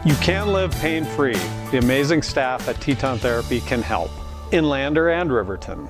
You can live pain-free. The amazing staff at Teton Therapy can help. In Lander and Riverton.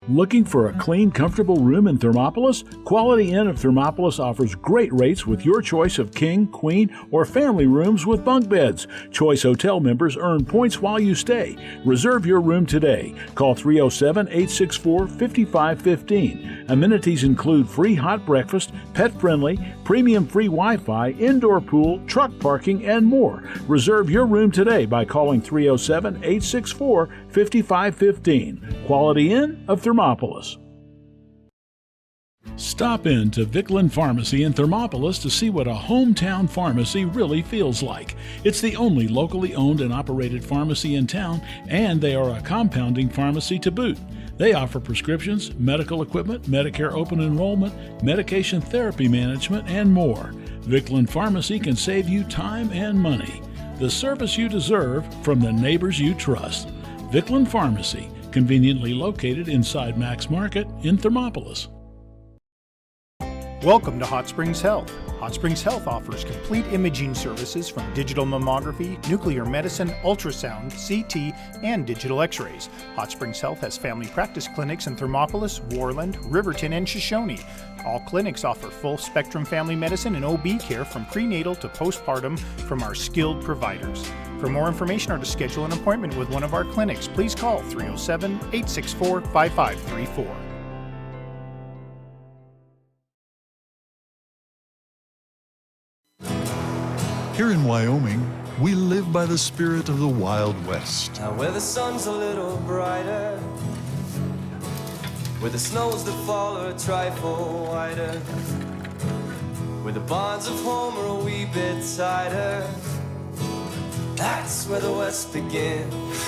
Looking for a clean, comfortable room in Thermopolis? Quality Inn of Thermopolis offers great rates with your choice of king, queen, or family rooms with bunk beds. Choice Hotel members earn points while you stay. Reserve your room today. Call 307-864-5515. Amenities include free hot breakfast, pet-friendly, premium free Wi-Fi, indoor pool, truck parking, and more. Reserve your room today by calling 307-864-5515. Quality Inn of Thermopolis. Stop in to Vickland Pharmacy in Thermopolis to see what a hometown pharmacy really feels like. It's the only locally owned and operated pharmacy in town, and they are a compounding pharmacy to boot. They offer prescriptions, medical equipment, Medicare open enrollment, medication therapy management, and more. Vickland Pharmacy can save you time and money. The service you deserve from the neighbors you trust. Vickland Pharmacy, conveniently located inside Max Market in Thermopolis. Welcome to Hot Springs Health. Hot Springs Health offers complete imaging services from digital mammography, nuclear medicine, ultrasound, CT, and digital x-rays. Hot Springs Health has family practice clinics in Thermopolis, Worland, Riverton, and Shoshone. All clinics offer full-spectrum family medicine and OB care from prenatal to postpartum from our skilled providers. For more information or to schedule an appointment with one of our clinics, please call 307-864-5534. Here in Wyoming, we live by the spirit of the Wild West. Now where the sun's a little brighter, where the snows that fall are a trifle wider, where the bonds of home are a wee bit tighter, that's where the West begins.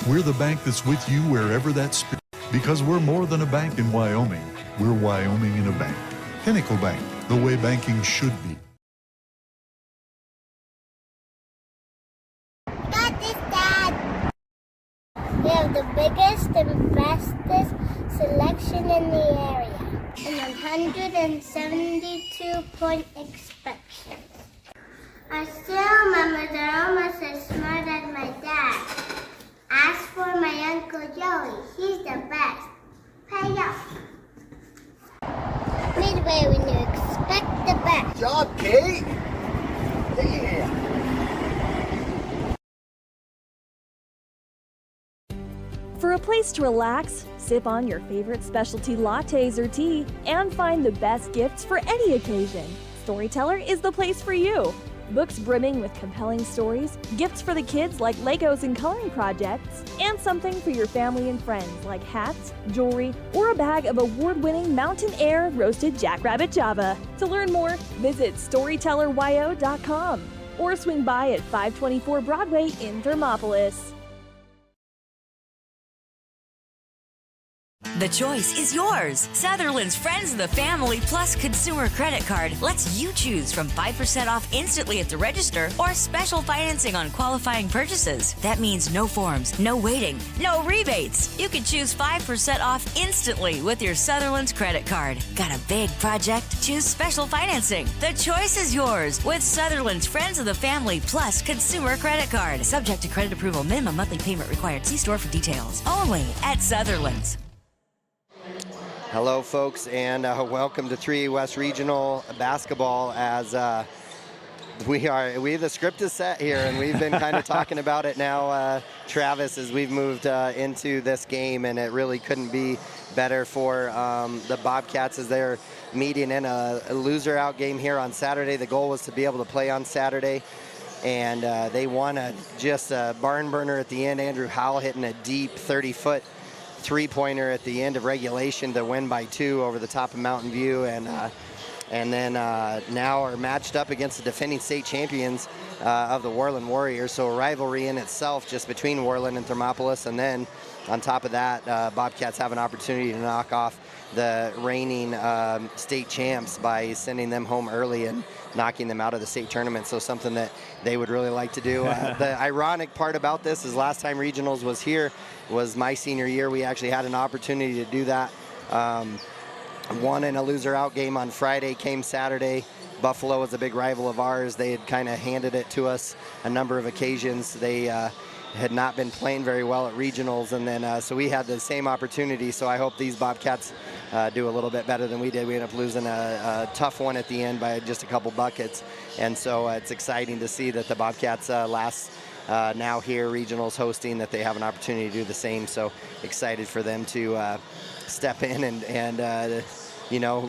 We're the bank that's with you wherever that spirit, because we're more than a bank in Wyoming. We're Wyoming in a bank. Pinnacle Bank, the way banking should be. We have the biggest and bestest selection in the area and 172-point inspections. I still remember they're almost as smart as my dad. As for my Uncle Joey, he's the best. Pay up. Midway when you expect the best. Good job, Kate. Yeah. For a place to relax, sip on your favorite specialty lattes or tea, and find the best gifts for any occasion, Storyteller is the place for you. Books brimming with compelling stories, gifts for the kids like Legos and coloring projects, and something for your family and friends like hats, jewelry, or a bag of award-winning Mountain Air roasted jackrabbit Java. To learn more, visit StorytellerWyo.com or swing by at 524 Broadway in Thermopolis. The choice is yours. Sutherland's Friends of the Family Plus Consumer Credit Card lets you choose from 5% off instantly at the register or special financing on qualifying purchases. That means no forms, no waiting, no rebates. You can choose 5% off instantly with your Sutherland's credit card. Got a big project? Choose special financing. The choice is yours with Sutherland's Friends of the Family Plus Consumer Credit Card. Subject to credit approval. Minimum monthly payment required. See store for details. Only at Sutherland's. Hello, folks, and welcome to 3A West Regional Basketball. As the script is set here, and we've been kind of talking about it now, Travis, as we've moved into this game, and it really couldn't be better for the Bobcats as they're meeting in a loser-out game here on Saturday. The goal was to be able to play on Saturday, and they won just a barn burner at the end. Andrue Howell hitting a deep 30-foot three-pointer at the end of regulation to win by 2 over the top of Mountain View, and then now are matched up against the defending state champions of the Worland Warriors. So a rivalry in itself just between Worland and Thermopolis, and then on top of that, Bobcats have an opportunity to knock off the reigning state champs by sending them home early and knocking them out of the state tournament. So something that they would really like to do. The ironic part about this is last time regionals was here was my senior year. We actually had an opportunity to do that won in a loser-out game on Friday, came Saturday. Buffalo was a big rival of ours. They had kind of handed it to us a number of occasions. They had not been playing very well at regionals, and then so we had the same opportunity. So I hope these Bobcats do a little bit better than we did. We ended up losing a tough one at the end by just a couple buckets, and so it's exciting to see that the Bobcats now here regionals hosting, that they have an opportunity to do the same. So excited for them to step in and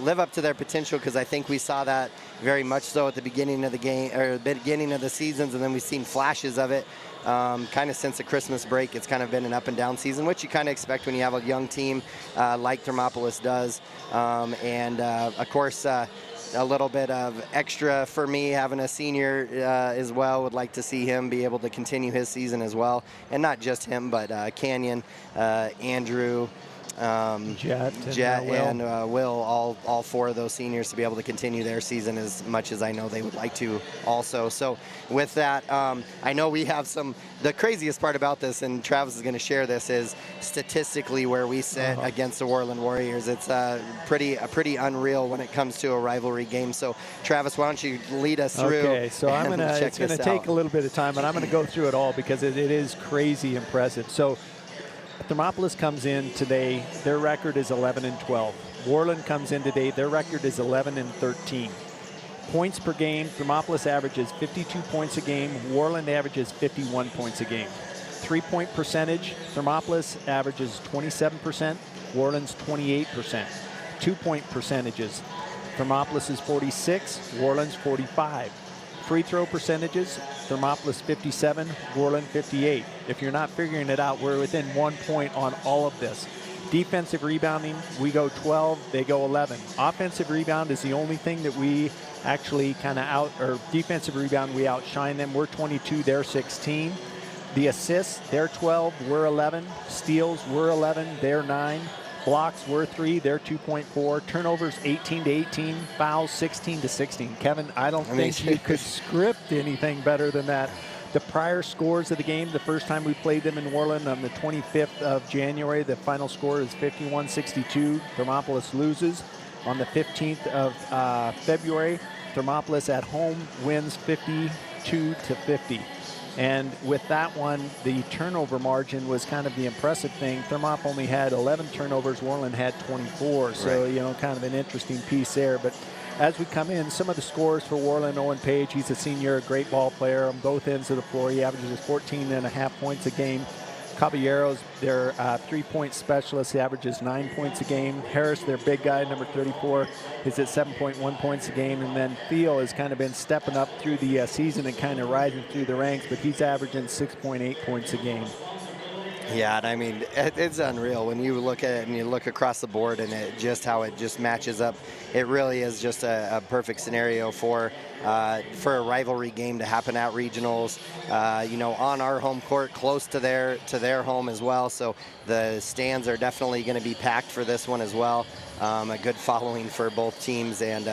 live up to their potential, because I think we saw that very much so at the beginning of the game, or the beginning of the seasons, and then we've seen flashes of it kind of since the Christmas break. It's kind of been an up and down season, which you kind of expect when you have a young team like Thermopolis does. Of course, a little bit of extra for me having a senior as well. Would like to see him be able to continue his season as well, and not just him, but Canyon, Andrew, Jet and Will, all four of those seniors, to be able to continue their season as much as I know they would like to also. So with that, I know we have the craziest part about this, and Travis is going to share this, is statistically where we sit against the Worland Warriors. It's pretty unreal when it comes to a rivalry game. So Travis, why don't you lead us through? Okay, so it's going to take a little bit of time, but I'm going to go through it all because it is crazy impressive. So Thermopolis comes in today, their record is 11-12. Worland comes in today, their record is 11-13. Points per game, Thermopolis averages 52 points a game, Worland averages 51 points a game. 3-point percentage, Thermopolis averages 27%, Worland's 28%. 2-point percentages, Thermopolis is 46, Worland's 45. Free throw percentages, Thermopolis 57, Worland 58. If you're not figuring it out, we're within 1 point on all of this. Defensive rebounding, we go 12, they go 11. Offensive rebound is the only thing that we actually defensive rebound, we outshine them. We're 22, they're 16. The assists, they're 12, we're 11. Steals, we're 11, they're 9. Blocks, we're 3, they're 2.4. Turnovers, 18-18. Fouls, 16-16. Kevin, I don't think you could script anything better than that. The prior scores of the game, the first time we played them in Worland on the 25th of January, the final score is 51-62. Thermopolis loses. On the 15th of February, Thermopolis at home wins 52-50. And with that one, the turnover margin was kind of the impressive thing. Thermop only had 11 turnovers, Worland had 24. So, kind of an interesting piece there. But as we come in, some of the scores for Worland: Owen Page, he's a senior, a great ball player on both ends of the floor. He averages 14.5 points a game. Caballeros, their 3-point specialist, averages 9 points a game. Harris, their big guy, number 34, is at 7.1 points a game. And then Theo has kind of been stepping up through the season and kind of rising through the ranks, but he's averaging 6.8 points a game. Yeah, and I mean, it's unreal when you look at it and you look across the board and how it just matches up. It really is just a perfect scenario for a rivalry game to happen at regionals, on our home court, close to their home as well. So the stands are definitely going to be packed for this one as well. A good following for both teams, and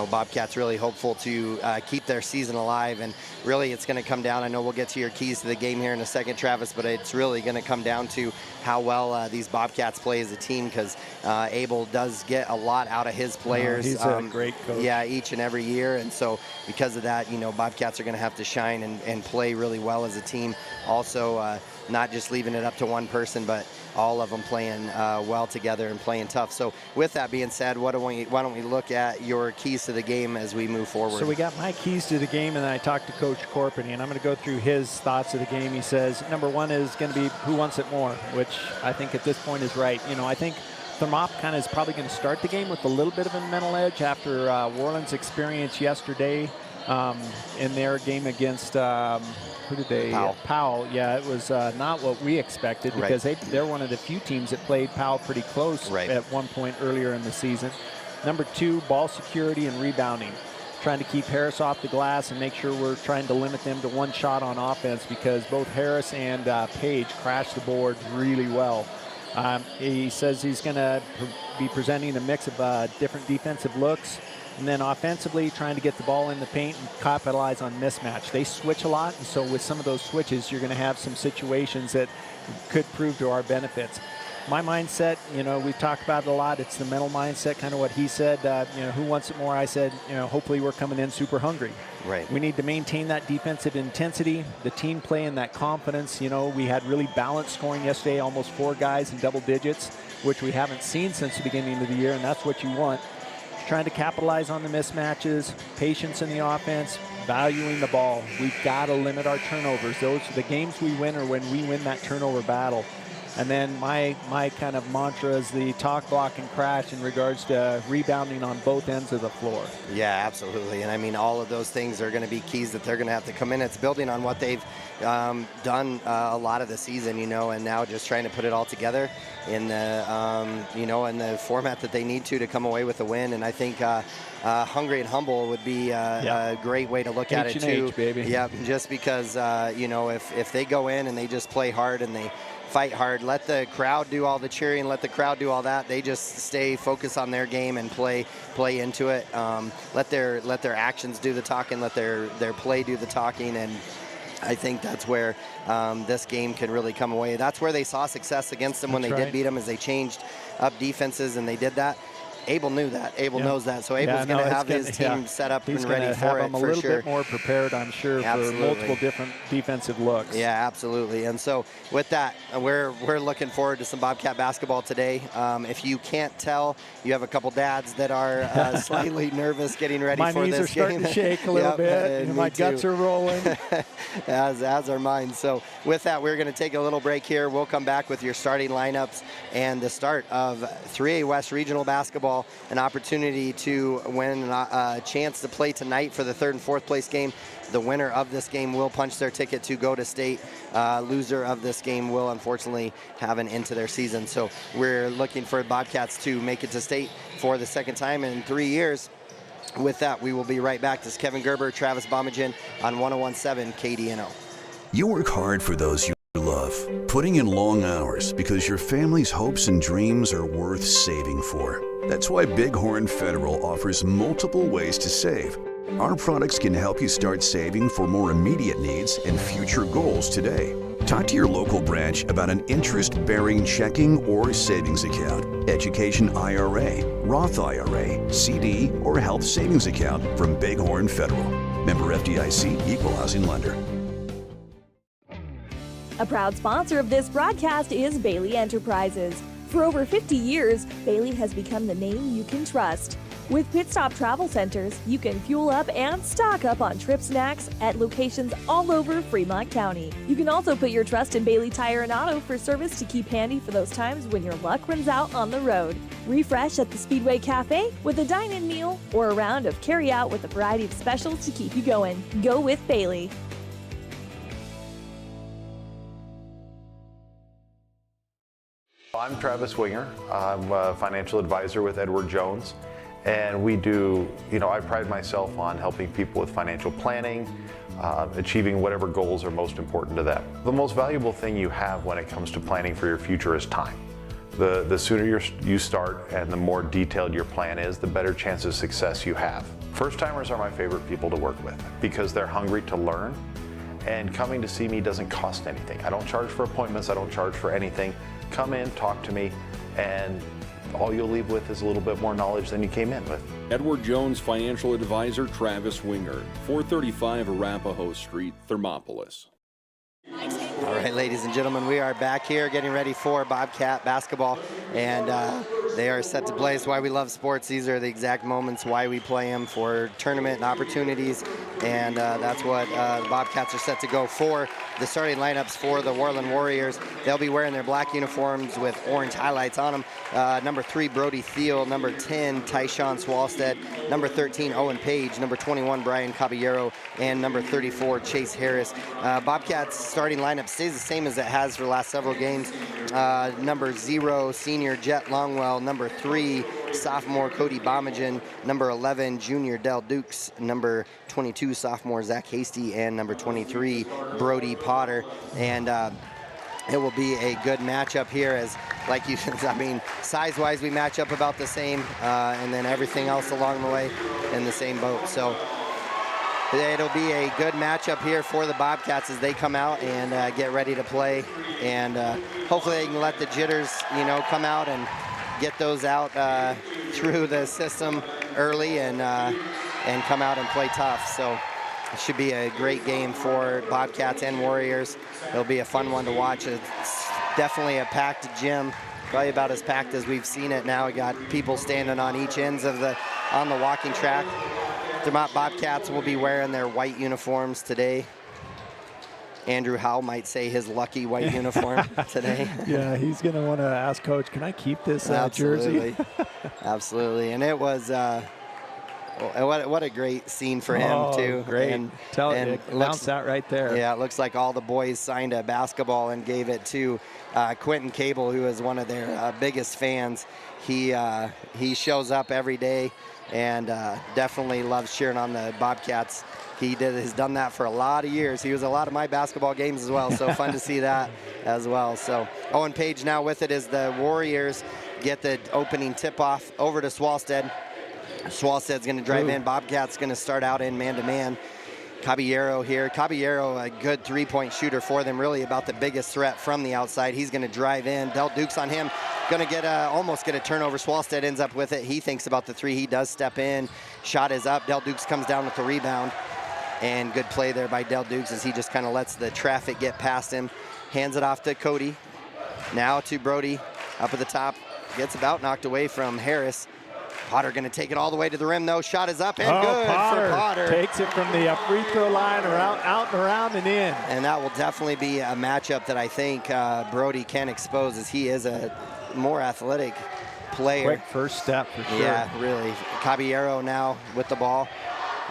Bobcats really hopeful to keep their season alive. And really, it's going to come down, I know we'll get to your keys to the game here in a second, Travis, but it's really going to come down to how well these Bobcats play as a team, because Abel does get a lot out of his players. He's a great coach. Yeah, each and every year. And so because of that, Bobcats are going to have to shine and play really well as a team. Also, not just leaving it up to one person, but all of them playing well together and playing tough. So with that being said, why don't we look at your keys to the game as we move forward? So we got my keys to the game, and then I talked to Coach Corpany, and I'm going to go through his thoughts of the game. He says, number one is going to be who wants it more, which I think at this point is right. I think Thermop kind of is probably going to start the game with a little bit of a mental edge after Worland's experience yesterday in their game against who did they? Powell. Yeah, it was not what we expected, because they're one of the few teams that played Powell pretty close at one point earlier in the season. Number two, ball security and rebounding. Trying to keep Harris off the glass and make sure we're trying to limit them to one shot on offense, because both Harris and Page crash the board really well. He says he's going to be presenting a mix of different defensive looks. And then offensively, trying to get the ball in the paint and capitalize on mismatch. They switch a lot, and so with some of those switches, you're going to have some situations that could prove to our benefits. My mindset, we've talked about it a lot. It's the mental mindset, kind of what he said. Who wants it more? I said, hopefully we're coming in super hungry. Right. We need to maintain that defensive intensity, the team play and that confidence. We had really balanced scoring yesterday, almost 4 guys in double digits, which we haven't seen since the beginning of the year, and that's what you want. Trying to capitalize on the mismatches, patience in the offense, valuing the ball. We've got to limit our turnovers. Those are the games we win, or when we win that turnover battle. And then my kind of mantra is the talk, block, and crash in regards to rebounding on both ends of the floor. Yeah, absolutely. And I mean, all of those things are going to be keys that they're going to have to come in. It's building on what they've done a lot of the season, and now just trying to put it all together in the, in the format that they need to come away with a win. And I think hungry and humble would be a great way to look at it too. Baby. Yeah, just because, if they go in and they just play hard and they fight hard, let the crowd do all the cheering, let the crowd do all that. They just stay focused on their game and play into it. Let their actions do the talking, let their play do the talking, and I think that's where this game can really come away. That's where they saw success against them when they did beat them, as they changed up defenses, and they did that. Abel knew that. Abel knows that. So Abel's going to have his team set up and ready for it, for sure. He's going to have them a little bit more prepared, I'm sure, for multiple different defensive looks. Yeah, absolutely. And so with that, we're looking forward to some Bobcat basketball today. If you can't tell, you have a couple dads that are slightly nervous getting ready for this game. My knees are starting to shake a little bit. My guts are rolling. as are mine. So with that, we're going to take a little break here. We'll come back with your starting lineups and the start of 3A West Regional Basketball. An opportunity to win, a chance to play tonight for the 3rd and 4th place game. The winner of this game will punch their ticket to go to state. Loser of this game will unfortunately have an end to their season. So we're looking for Bobcats to make it to state for the 2nd time in 3 years. With that, we will be right back. This is Kevin Gerber, Travis Bomengen on 101.7 KDNO. You work hard for those you love, putting in long hours because your family's hopes and dreams are worth saving for. That's why Bighorn Federal offers multiple ways to save. Our products can help you start saving for more immediate needs and future goals today. Talk to your local branch about an interest-bearing checking or savings account, education IRA, Roth IRA, CD, or health savings account from Bighorn Federal. Member FDIC, Equal Housing Lender. A proud sponsor of this broadcast is Bailey Enterprises. For over 50 years, Bailey has become the name you can trust. With Pit Stop Travel Centers, you can fuel up and stock up on trip snacks at locations all over Fremont County. You can also put your trust in Bailey Tire and Auto for service to keep handy for those times when your luck runs out on the road. Refresh at the Speedway Cafe with a dine-in meal or a round of carry-out with a variety of specials to keep you going. Go with Bailey. I'm Travis Winger. I'm a financial advisor with Edward Jones, and we do, I pride myself on helping people with financial planning, achieving whatever goals are most important to them. The most valuable thing you have when it comes to planning for your future is time. The sooner you start and the more detailed your plan is, the better chance of success you have. First-timers are my favorite people to work with because they're hungry to learn, and coming to see me doesn't cost anything. I don't charge for appointments, I don't charge for anything. Come in, talk to me, and all you'll leave with is a little bit more knowledge than you came in with. Edward Jones Financial Advisor Travis Winger, 435 Arapahoe Street, Thermopolis. All right, ladies and gentlemen, we are back here getting ready for Bobcat basketball, and they are set to play. It's why we love sports. These are the exact moments why we play them, for tournament and opportunities, and that's what the Bobcats are set to go for. The starting lineups for the Worland Warriors, they'll be wearing their black uniforms with orange highlights on them. Number 3, Brody Thiel. Number 10, Tyshawn Swalstead. Number 13, Owen Page. Number 21, Brian Caballero. And number 34, Chase Harris. Bobcats starting lineup stays the same as it has for the last several games. Number 0, senior Jet Longwell. Number 3, sophomore Cody Bomengen. Number 11, junior Del Dukes. Number 22, sophomore Zach Hasty. And number 23, Brody Potter. And it will be a good matchup here, as like you said, I mean, size-wise we match up about the same, and then everything else along the way in the same boat. So it'll be a good matchup here for the Bobcats as they come out and get ready to play. And hopefully they can let the jitters, come out and get those out through the system early and come out and play tough. So it should be a great game for Bobcats and Warriors. It'll be a fun one to watch. It's definitely a packed gym, probably about as packed as we've seen it now. We got people standing on each ends of on the walking track. The Bobcats will be wearing their white uniforms today. Andrue Howell might say his lucky white uniform today. Yeah, he's going to want to ask Coach, can I keep this jersey? Absolutely. And it was, what a great scene for him, too. Great. And announce that right there. Yeah, it looks like all the boys signed a basketball and gave it to Quentin Cable, who is one of their biggest fans. He shows up every day and definitely loves cheering on the Bobcats. Has done that for a lot of years. He was at a lot of my basketball games as well, so fun to see that as well. So Owen Page now with it as the Warriors get the opening tip-off over to Swalstead. Swalstead's going to drive in. Bobcats going to start out in man-to-man. Caballero here. Caballero, a good three-point shooter for them, really about the biggest threat from the outside. He's going to drive in. Del Duke's on him. Going to get almost get a turnover. Swalstead ends up with it. He thinks about the three. He does step in. Shot is up. Del Dukes comes down with the rebound. And good play there by Del Dukes as he just kind of lets the traffic get past him. Hands it off to Cody. Now to Brody up at the top. Gets about knocked away from Harris. Potter going to take it all the way to the rim, though. Shot is up and good for Potter. Takes it from the free throw line out and around and in. And that will definitely be a matchup that I think Brody can expose, as he is a more athletic player. Quick first step for sure. Yeah, really. Caballero now with the ball.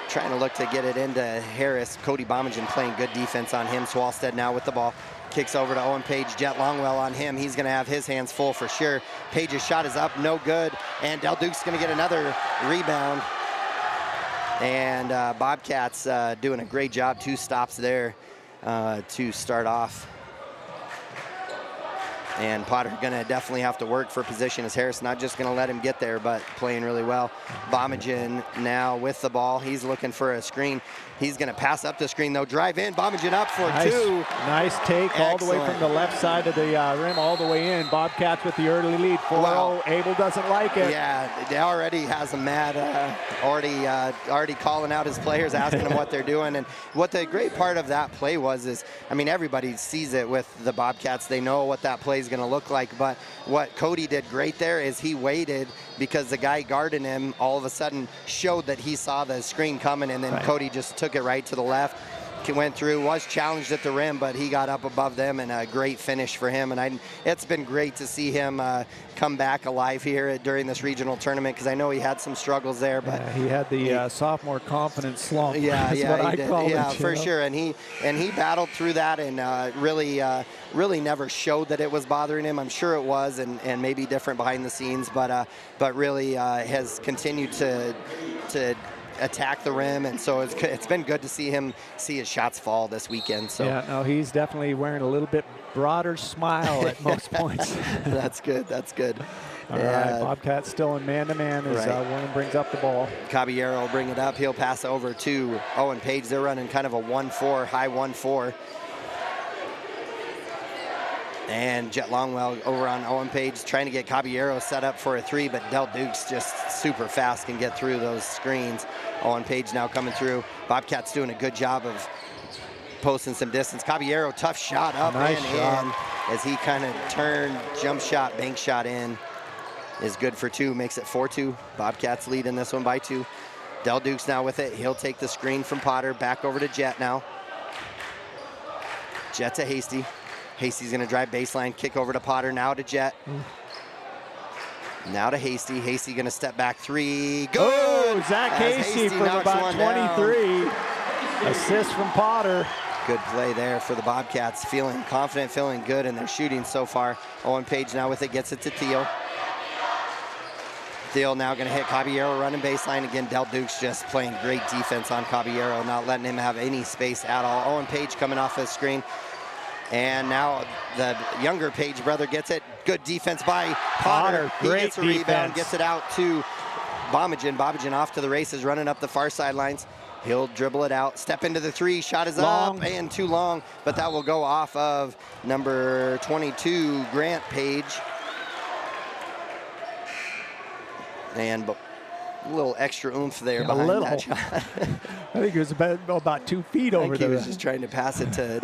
Trying to look to get it into Harris. Cody Bomengen playing good defense on him. Swalstead now with the ball. Kicks over to Owen Page. Jet Longwell on him. He's going to have his hands full for sure. Page's shot is up, no good. And Del Duke's going to get another rebound. And Bobcats doing a great job. 2 stops there to start off. And Potter going to definitely have to work for position as Harris not just going to let him get there, but playing really well. Bomengen now with the ball. He's looking for a screen. He's going to pass up the screen, though. Drive in. Bomengen up for 2. Nice take all the way from the left side of the rim all the way in. Bobcats with the early lead. 4-0. Abel doesn't like it. Yeah, they already has him mad. Already calling out his players, asking them what they're doing. And what the great part of that play is, I mean, everybody sees it with the Bobcats. They know what that play is going to look like. But what Cody did great there is he waited because the guy guarding him all of a sudden showed that he saw the screen coming, and then Cody just took it right to the left. Went through, was challenged at the rim, but he got up above them, and a great finish for him. And it's been great to see him come back alive here during this regional tournament, because I know he had some struggles there. But he had the sophomore confidence slump. Yeah, That's what I call it. Yeah, for sure. And he battled through that, and really never showed that it was bothering him. I'm sure it was, and maybe different behind the scenes, but really has continued to attack the rim, and so it's been good to see his shots fall this weekend. So yeah, no, he's definitely wearing a little bit broader smile at most points. That's good. All right, Bobcats still in man-to-man as Worland brings up the ball. Caballero will bring it up. He'll pass over to Owen Page. They're running kind of a 1-4, high 1-4. And Jet Longwell over on Owen Page trying to get Caballero set up for a 3, but Del Duke's just super fast, can get through those screens. Owen Page now coming through. Bobcats doing a good job of posting some distance. Caballero, tough shot up and in as he kind of turned, jump shot, bank shot in. Is good for 2, makes it 4-2. Bobcats lead in this one by 2. Del Duke's now with it. He'll take the screen from Potter, back over to Jet now. Jet to Hasty. Hasty's going to drive baseline, kick over to Potter, now to Jet. Now to Hasty. Hasty going to step back 3. Good! Oh, Zach Hasty from about 23. Assist from Potter. Good play there for the Bobcats. Feeling confident, feeling good in their shooting so far. Owen Page now with it, gets it to Thiel. Thiel now going to hit Caballero running baseline. Again, Del Duke's just playing great defense on Caballero, not letting him have any space at all. Owen Page coming off the screen. And now the younger Page brother gets it. Good defense by Potter. He gets a rebound, gets it out to Bomengen. Bomengen off to the races, running up the far sidelines. He'll dribble it out, step into the three, shot is Long. up and too long, but that will go off of number 22, Grant Page. And a little extra oomph there behind that shot. I think it was about 2 feet over there. He was just trying to pass it to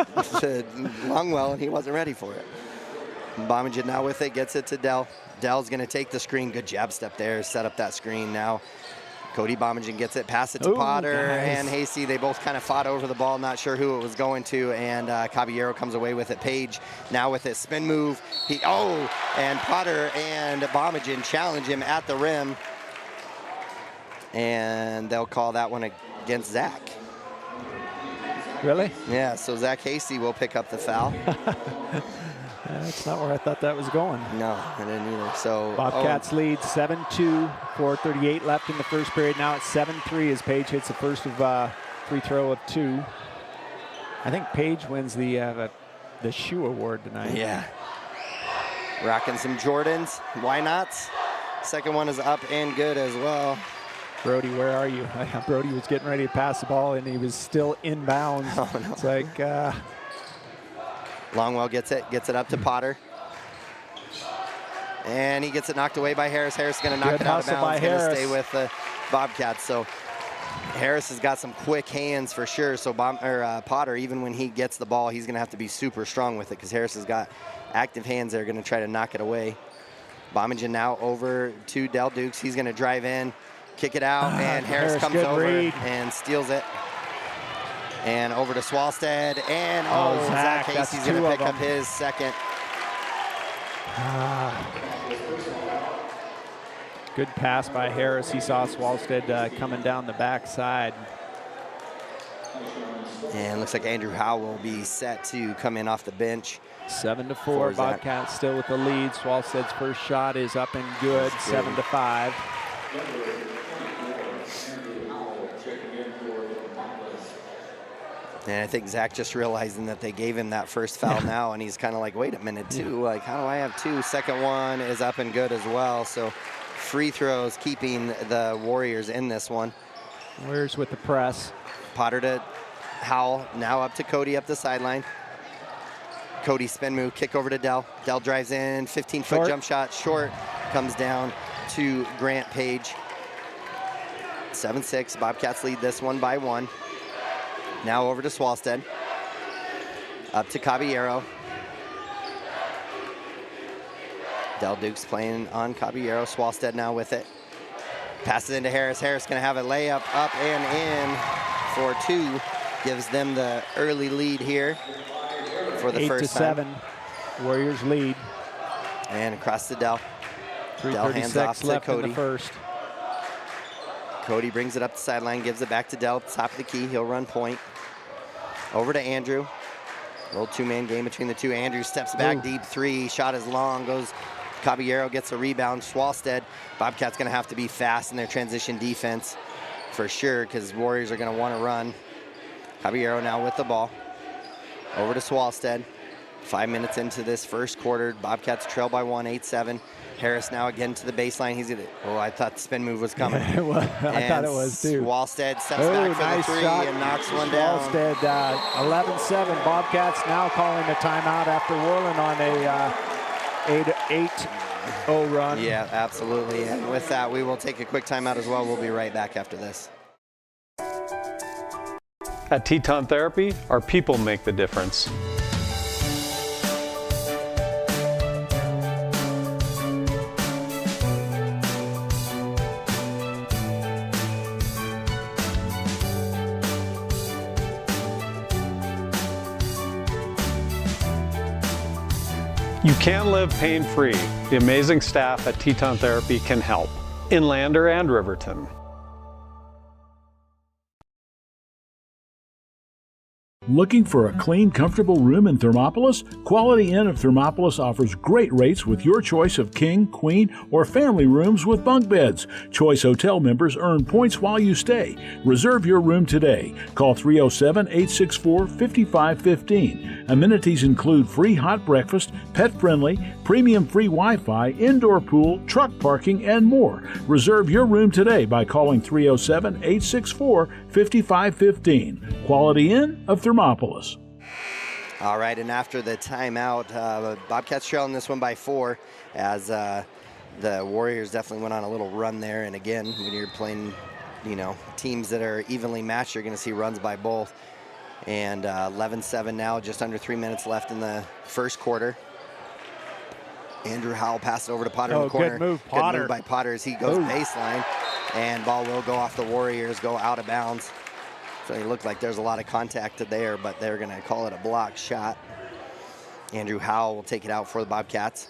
Longwell, and he wasn't ready for it. Bomengen now with it, gets it to Dell. Dell's going to take the screen. Good jab step there, set up that screen. Now Cody Bomengen gets it, pass it to Potter and Hasty. They both kind of fought over the ball, not sure who it was going to, and Caballero comes away with it. Page now with it, spin move. And Potter and Bomengen challenge him at the rim, and they'll call that one against Zach. Really? Yeah, so Zach Hasty will pick up the foul. That's not where I thought that was going. No, I didn't either. So Bobcats lead 7-2, 4:38 left in the first period. Now it's 7-3 as Page hits the first of free throw of 2. I think Page wins the shoe award tonight. Yeah. Rocking some Jordans. Why not? Second one is up and good as well. Brody, where are you? Brody was getting ready to pass the ball and he was still inbounds. Oh, no. It's like Longwell gets it up to Potter. And he gets it knocked away by Harris. Harris is going to knock it out of bounds. Going to stay with the Bobcats. So Harris has got some quick hands for sure. So Potter, even when he gets the ball, he's going to have to be super strong with it because Harris has got active hands that are going to try to knock it away. Bomengen now over to Del Dukes. He's going to drive in, kick it out, and Harris comes over and steals it. And over to Swalstead, and Zach Hasey's going to pick up his second. Good pass by Harris. He saw Swalstead coming down the backside. And looks like Andrue Howell will be set to come in off the bench. 7-4, Bobcats still with the lead. Swalstead's first shot is up and good, 7-5. And I think Zach just realizing that they gave him that first foul now, and he's kind of like, wait a minute, too. Like, how do I have 2? Second one is up and good as well. So free throws keeping the Warriors in this one. Warriors with the press. Potter to Howell, now up to Cody up the sideline. Cody spin move, kick over to Dell. Dell drives in, 15-foot jump shot, short, comes down to Grant Page. 7-6, Bobcats lead this one by 1. Now over to Swalstead. Up to Caballero. Del Dukes playing on Caballero. Swalstead now with it. Passes into Harris. Harris going to have a layup up and in for 2. Gives them the early lead here for the first time. 8-7, Warriors lead. And across to Del. Del hands off to left Cody. In the first. Cody brings it up the sideline, gives it back to Del, top of the key. He'll run point. Over to Andrew. Little 2-man game between the two. Andrew steps back, deep 3. Shot is long, goes. Caballero gets a rebound. Swalstead. Bobcats going to have to be fast in their transition defense for sure because Warriors are going to want to run. Caballero now with the ball. Over to Swalstead. 5 minutes into this first quarter. Bobcats trail by 1, 8-7. Harris now again to the baseline. He's gonna. Oh, I thought the spin move was coming. I thought it was too. Swalstead steps back for the 3 and knocks one down. Swalstead, 11-7. Bobcats now calling a timeout after Worland on a 8-0 run. Yeah, absolutely. And with that, we will take a quick timeout as well. We'll be right back after this. At Teton Therapy, our people make the difference. You can live pain-free. The amazing staff at Teton Therapy can help. In Lander and Riverton. Looking for a clean, comfortable room in Thermopolis? Quality Inn of Thermopolis offers great rates with your choice of king, queen, or family rooms with bunk beds. Choice Hotel members earn points while you stay. Reserve your room today. Call 307-864-5515. Amenities include free hot breakfast, pet-friendly, premium free Wi-Fi, indoor pool, truck parking, and more. Reserve your room today by calling 307-864-5515. Quality Inn of Thermopolis. All right, and after the timeout, Bobcats trailing this one by 4 as the Warriors definitely went on a little run there. And again, when you're playing, teams that are evenly matched, you're going to see runs by both. And 11-7 now, just under 3 minutes left in the first quarter. Andrue Howell passed it over to Potter in the corner. Good move, Potter. Good move by Potter as he goes baseline. And ball will go off the Warriors, go out of bounds. So it looked like there's a lot of contact there, but they're going to call it a block shot. Andrue Howell will take it out for the Bobcats.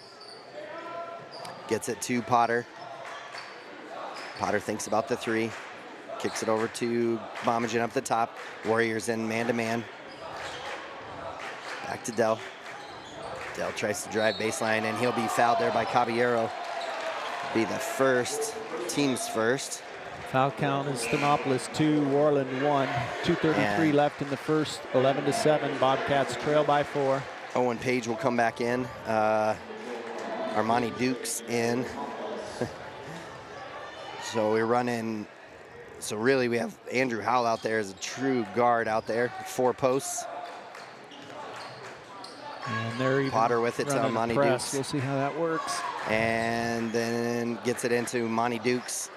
Gets it to Potter. Potter thinks about the 3. Kicks it over to Bomengen up the top. Warriors in man-to-man. Back to Dell. Dell tries to drive baseline, and he'll be fouled there by Caballero. Be the first, team's first. Foul count is Thermopolis 2, Worland 1. 2:33 left in the first, 11-7. Bobcats trail by 4. Owen Page will come back in. Armani Dukes in. So we're running. So really we have Andrue Howell out there as a true guard out there. 4 posts. And they're Potter with it to Monty Dukes. We'll see how that works. And then gets it into Monty Dukes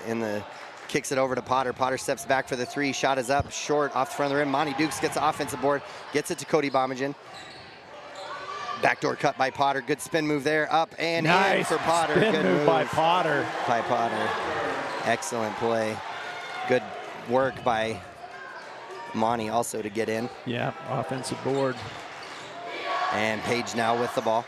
kicks it over to Potter. Potter steps back for the 3. Shot is up, short, off the front of the rim. Monty Dukes gets the offensive board, gets it to Cody Bomengen. Backdoor cut by Potter. Good spin move there, up and in for Potter. Spin Good move by Potter. Excellent play. Good work by Monty also to get in. Yeah, offensive board. And Page now with the ball.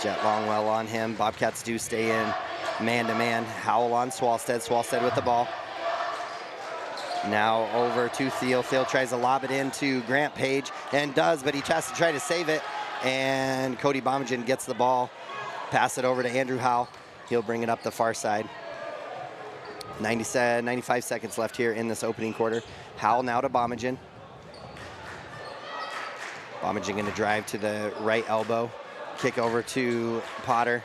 Jet Longwell on him. Bobcats do stay in man-to-man. Howell on Swalstead. Swalstead with the ball. Now over to Thiel. Thiel tries to lob it into Grant Page and does, but he has to try to save it. And Cody Bomengen gets the ball. Pass it over to Andrue Howell. He'll bring it up the far side. 95 seconds left here in this opening quarter. Howell now to Bomengen. Bomengen going to drive to the right elbow. Kick over to Potter.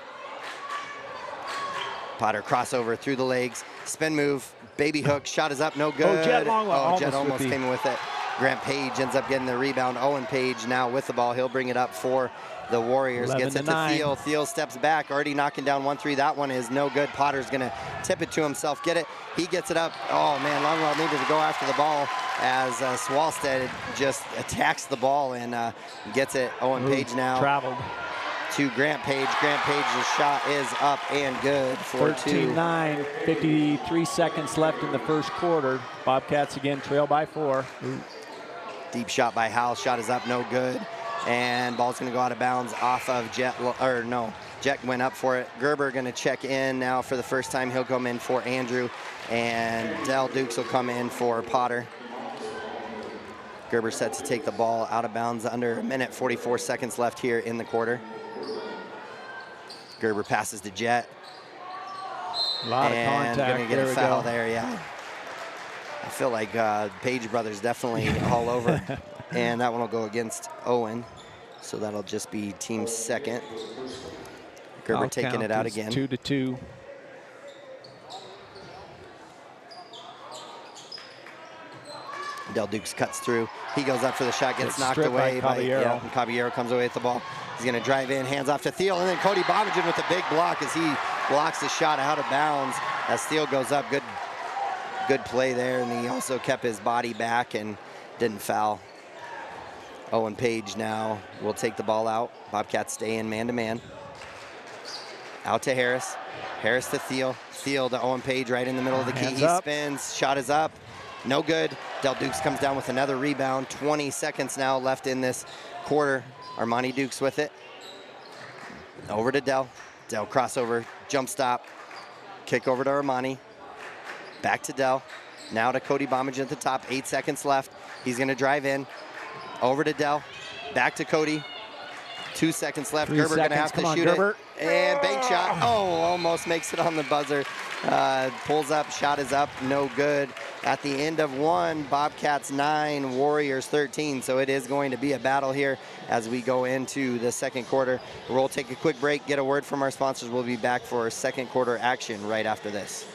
Potter crossover through the legs. Spin move. Baby hook. Shot is up. No good. Jet Longwell. Jet almost came in with it. Grant Page ends up getting the rebound. Owen Page now with the ball. He'll bring it up for the Warriors. Gets it to Thiel. Thiel steps back. Already knocking down 1-3. That one is no good. Potter's going to tip it to himself. Get it. He gets it up. Oh, man. Longwell needed to go after the ball as Swalstead just attacks the ball and gets it. Owen Page now. Traveled. To Grant Page. Grant Page's shot is up and good for 13-9, 53 seconds left in the first quarter. Bobcats again trail by 4. Deep shot by Howell. Shot is up, no good. And ball's going to go out of bounds off of Jet. Jet went up for it. Gerber going to check in now for the first time. He'll come in for Andrew. And Dell Dukes will come in for Potter. Gerber set to take the ball out of bounds. Under 1:44 seconds left here in the quarter. Gerber passes to Jet. A lot of contact. Going to get a foul there, yeah. I feel like Page brothers definitely all over. And that one will go against Owen. So that'll just be team second. Gerber taking it out again. 2-2. Del Dukes cuts through. He goes up for the shot, gets knocked away by Caballero. And Caballero comes away with the ball. He's going to drive in, hands off to Thiel, and then Cody Bomengen with a big block as he blocks the shot out of bounds. As Thiel goes up, good play there, and he also kept his body back and didn't foul. Owen Page now will take the ball out. Bobcats stay in man-to-man. Out to Harris. Harris to Thiel. Thiel to Owen Page right in the middle of the key. He spins. Shot is up. No good. Del Dukes comes down with another rebound. 20 seconds now left in this quarter. Armani Dukes with it. Over to Del. Del crossover. Jump stop. Kick over to Armani. Back to Del. Now to Cody Bomengen at the top, 8 seconds left. He's gonna drive in, over to Dell, back to Cody. 2 seconds left. 3 Gerber seconds. gonna have Come to on, shoot Gerber. it. And bank shot. Oh, almost makes it on the buzzer. Pulls up, shot is up, no good. At the end of one, Bobcats 9, Warriors 13. So it is going to be a battle here as we go into the second quarter. We'll take a quick break, get a word from our sponsors. We'll be back for second quarter action right after this.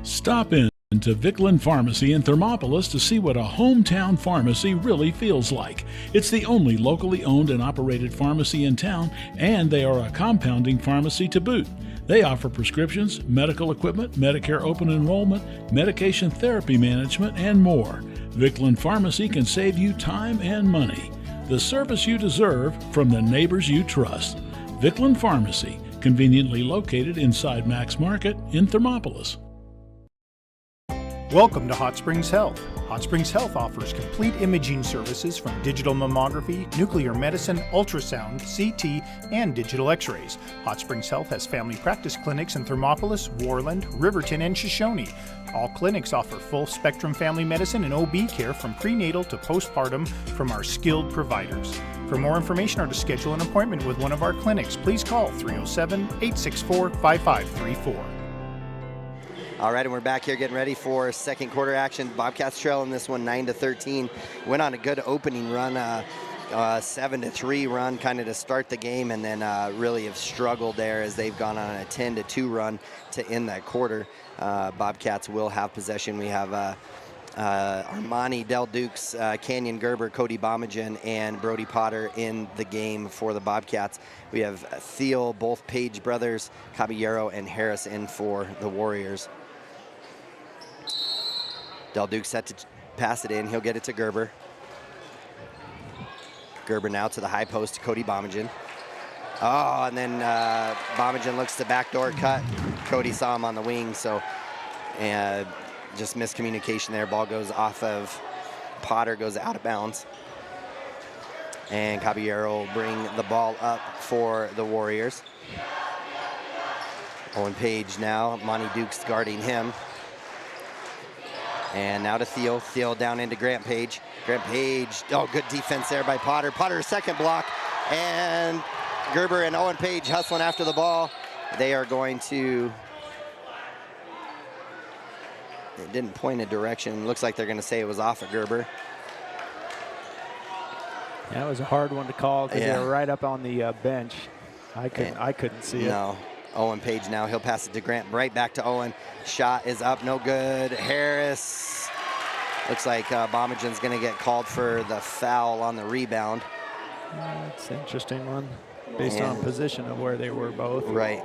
Stop in to Vicklin Pharmacy in Thermopolis to see what a hometown pharmacy really feels like. It's the only locally owned and operated pharmacy in town, and they are a compounding pharmacy to boot. They offer prescriptions, medical equipment, Medicare open enrollment, medication therapy management, and more. Vicklin Pharmacy can save you time and money. The service you deserve from the neighbors you trust. Vicklin Pharmacy, conveniently located inside Max Market in Thermopolis. Welcome to Hot Springs Health. Hot Springs Health offers complete imaging services from digital mammography, nuclear medicine, ultrasound, CT, and digital x-rays. Hot Springs Health has family practice clinics in Thermopolis, Worland, Riverton, and Shoshone. All clinics offer full-spectrum family medicine and OB care from prenatal to postpartum from our skilled providers. For more information or to schedule an appointment with one of our clinics, please call 307-864-5534. All right, and we're back here getting ready for second quarter action. Bobcats trail in this one 9-13. Went on a good opening run, 7-3 run kind of to start the game, and then really have struggled there as they've gone on a 10-2 run to end that quarter. Bobcats will have possession. We have Armani, Del Dukes, Canyon Gerber, Cody Bomengen, and Brody Potter in the game for the Bobcats. We have Thiel, both Page brothers, Caballero, and Harris in for the Warriors. Del Duke set to pass it in. He'll get it to Gerber. Gerber now to the high post to Cody Bomengen. Oh, and then Bomengen looks to backdoor cut. Cody saw him on the wing, so just miscommunication there. Ball goes off of Potter, goes out of bounds. And Caballero will bring the ball up for the Warriors. Owen Page now, Monty Dukes guarding him. And now to Thiel. Thiel down into Grant Page. Grant Page, oh, good defense there by Potter. Potter, second block. And Gerber and Owen Page hustling after the ball. They are going to, it didn't point a direction. Looks like they're going to say it was off of Gerber. That was a hard one to call because they were right up on the bench. I couldn't see it. No. Owen Page now, he'll pass it to Grant, right back to Owen. Shot is up, no good. Harris, looks like Bomengen's gonna get called for the foul on the rebound. That's an interesting one, based on position of where they were both. Right.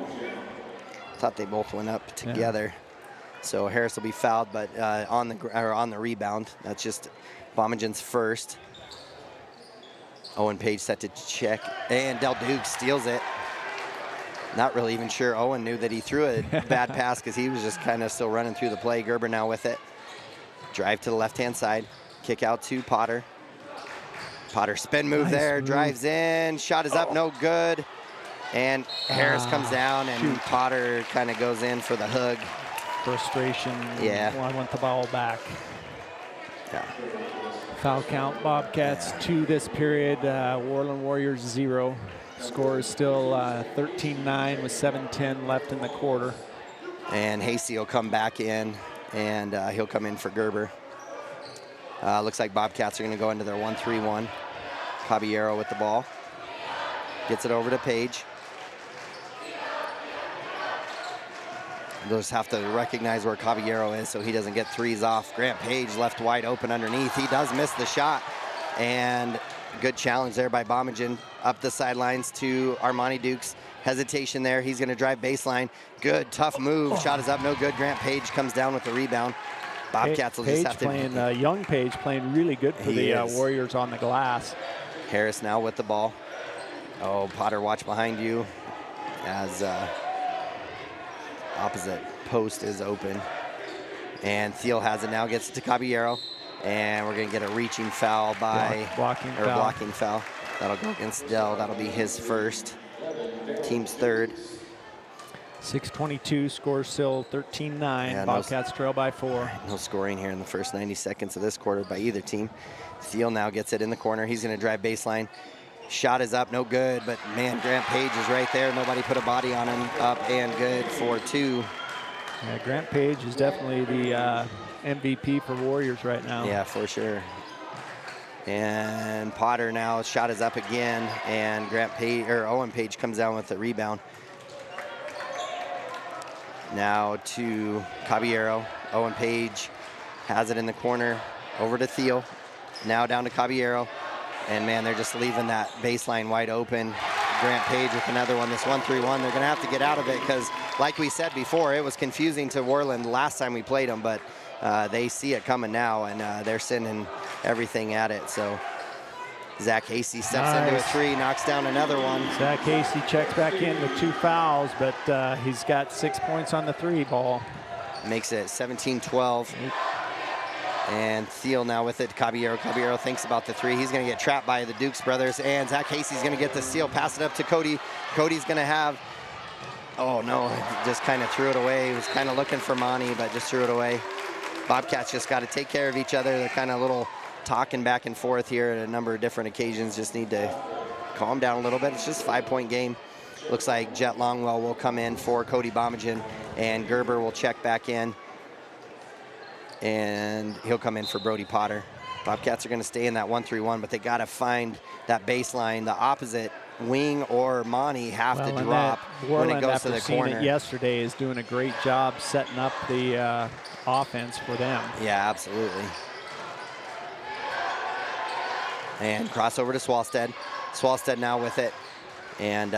Thought they both went up together. Yeah. So Harris will be fouled, but on the rebound. That's just Bomengen's first. Owen Page set to check, and Del Duke steals it. Not really even sure Owen knew that he threw a bad pass because he was just kind of still running through the play. Gerber now with it. Drive to the left-hand side. Kick out to Potter. Potter spin move there, drives in. Shot is up, no good. And Harris comes down, and Potter kind of goes in for the hug. Frustration. Yeah. I want the ball back. Yeah. Foul count, Bobcats 2 this period, Worland Warriors 0. Score is still 13-9 with 7:10 left in the quarter. And Hasty will come back in, and he'll come in for Gerber. Looks like Bobcats are going to go into their 1-3-1. Caballero with the ball. Gets it over to Page. They'll just have to recognize where Caballero is so he doesn't get threes off. Grant Page left wide open underneath. He does miss the shot. And good challenge there by Bomengen up the sidelines to Armani Dukes. Hesitation there. He's going to drive baseline. Good, tough move. Shot is up, no good. Grant Page comes down with the rebound. Bobcats will just have to... playing, young Page playing really good for the Warriors on the glass. Harris now with the ball. Oh, Potter, watch behind you as opposite post is open. And Thiel has it now, gets it to Caballero. And we're going to get a reaching foul by... Blocking foul. That'll go against Dell. That'll be his first. Team's third. 6:22, score still 13-9. Bobcats trail by 4. No scoring here in the first 90 seconds of this quarter by either team. Thiel now gets it in the corner. He's going to drive baseline. Shot is up, no good, but man, Grant Page is right there. Nobody put a body on him. Up and good for 2. Yeah, Grant Page is definitely the MVP for Warriors right now. Yeah, for sure. And Potter now, shot is up again, and Owen Page comes down with the rebound. Now to Caballero. Owen Page has it in the corner, over to Thiel. Now down to Caballero. And man, they're just leaving that baseline wide open. Grant Page with another one, this 1-3-1. They're gonna have to get out of it because like we said before, it was confusing to Worland last time we played them, but they see it coming now and they're sending everything at it. So Zach Hasty steps into a 3, knocks down another one. Zach Hasty checks back in with 2 fouls, but he's got 6 points on the 3 ball. Makes it 17-12. And Thiel now with it. Caballero thinks about the 3. He's going to get trapped by the Dukes brothers. And Zach Hasty's going to get the steal. Pass it up to Cody. Cody's going to have... Oh, no. Just kind of threw it away. He was kind of looking for Monty, but just threw it away. Bobcats just got to take care of each other. They're kind of a little talking back and forth here at a number of different occasions. Just need to calm down a little bit. It's just a 5-point game. Looks like Jet Longwell will come in for Cody Bomengen. And Gerber will check back in. And he'll come in for Brody Potter. Bobcats are going to stay in that 1-3-1, but they got to find that baseline. The opposite wing or Monty have to drop when it goes to the corner. It yesterday is doing a great job setting up the offense for them. Yeah, absolutely. And crossover to Swalstead. Swalstead now with it. And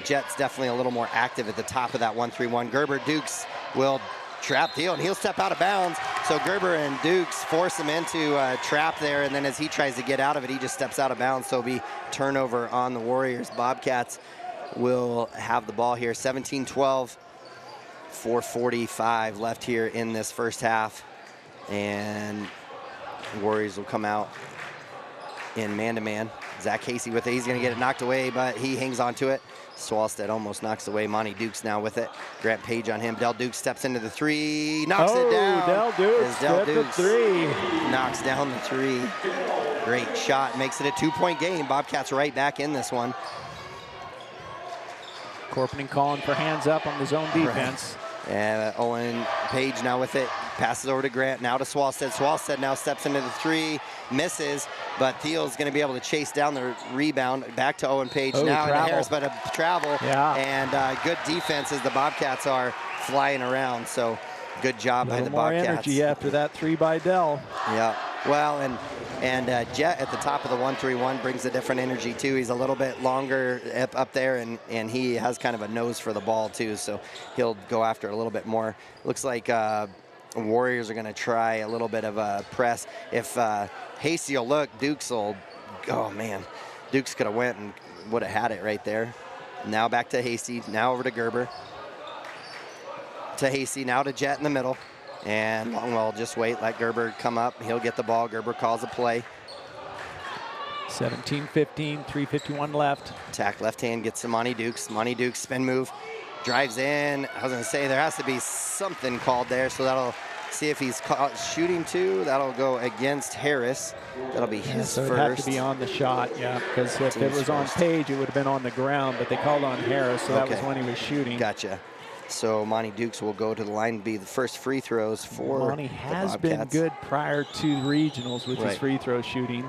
Jet's definitely a little more active at the top of that 1-3-1. Gerber Dukes will trap Thiel, and he'll step out of bounds. So Gerber and Dukes force him into a trap there, and then as he tries to get out of it, he just steps out of bounds. So it'll be turnover on the Warriors. Bobcats will have the ball here. 17-12, 4:45 left here in this first half. And the Warriors will come out in man-to-man. Zach Hasty with it. He's going to get it knocked away, but he hangs on to it. Swalstead almost knocks away. Monty Dukes now with it. Grant Page on him. Del Dukes steps into the 3, knocks it down. Del Dukes, Del Dukes the 3. Knocks down the 3. Great shot, makes it a 2-point game. Bobcats right back in this one. Corpening calling for hands up on the zone defense. And Owen Page now with it. Passes over to Grant, now to Swalstead. Swalstead now steps into the 3, misses, but Thiel's going to be able to chase down the rebound. Back to Owen Page, now into Harris, but a travel. Yeah. And good defense as the Bobcats are flying around. So good job by the Bobcats. More energy after that 3 by Dell. Yeah. Well, and Jet at the top of the 1-3-1 brings a different energy too. He's a little bit longer up there, and he has kind of a nose for the ball too, so he'll go after it a little bit more. Looks like Warriors are going to try a little bit of a press. If Hasty will look, Dukes will, oh man, Dukes could have went and would have had it right there. Now back to Hasty, now over to Gerber. To Hasty, now to Jet in the middle. And Longwell just wait, let Gerber come up. He'll get the ball. Gerber calls a play. 17-15, 3:51 left. Attack left hand, gets to Monty Dukes. Monty Dukes spin move, drives in. I was going to say there has to be something called there, so that'll see if he's caught shooting too. That'll go against Harris. That'll be his so first. It'd have to be on the shot, yeah, because if it was on Page, it would have been on the ground, but they called on Harris, so that was when he was shooting. Gotcha. So Monty Dukes will go to the line, be the first free throws for Monty has been good prior to the regionals with his free throw shooting.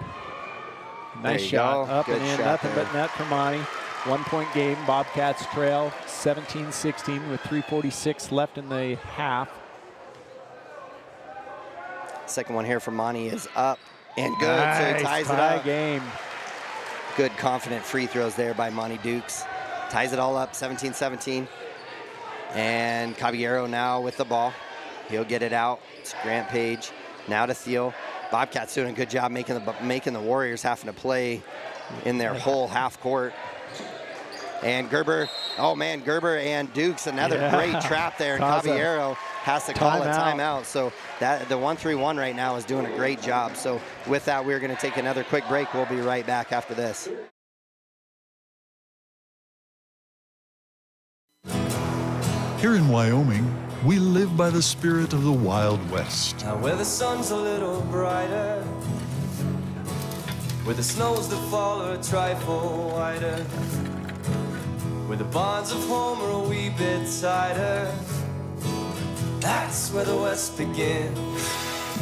Nice shot, up and in, nothing but net for Monty. 1-point game, Bobcats trail 17-16 with 3:46 left in the half. Second one here for Monty is up and good, nice, so he ties it up. Game. Good confident free throws there by Monty Dukes. Ties it all up, 17-17. And Caballero now with the ball. He'll get it out. It's Grant Page. Now to Thiel. Bobcats doing a good job making the Warriors having to play in their whole half court. And Gerber, oh man, Gerber and Dukes, another great trap there. And Caballero has to call a timeout. So that the 1-3-1 right now is doing a great job. So with that, we're going to take another quick break. We'll be right back after this. Here in Wyoming, we live by the spirit of the Wild West. Now where the sun's a little brighter, where the snows that fall are a trifle whiter, where the bonds of home are a wee bit tighter, that's where the West begins.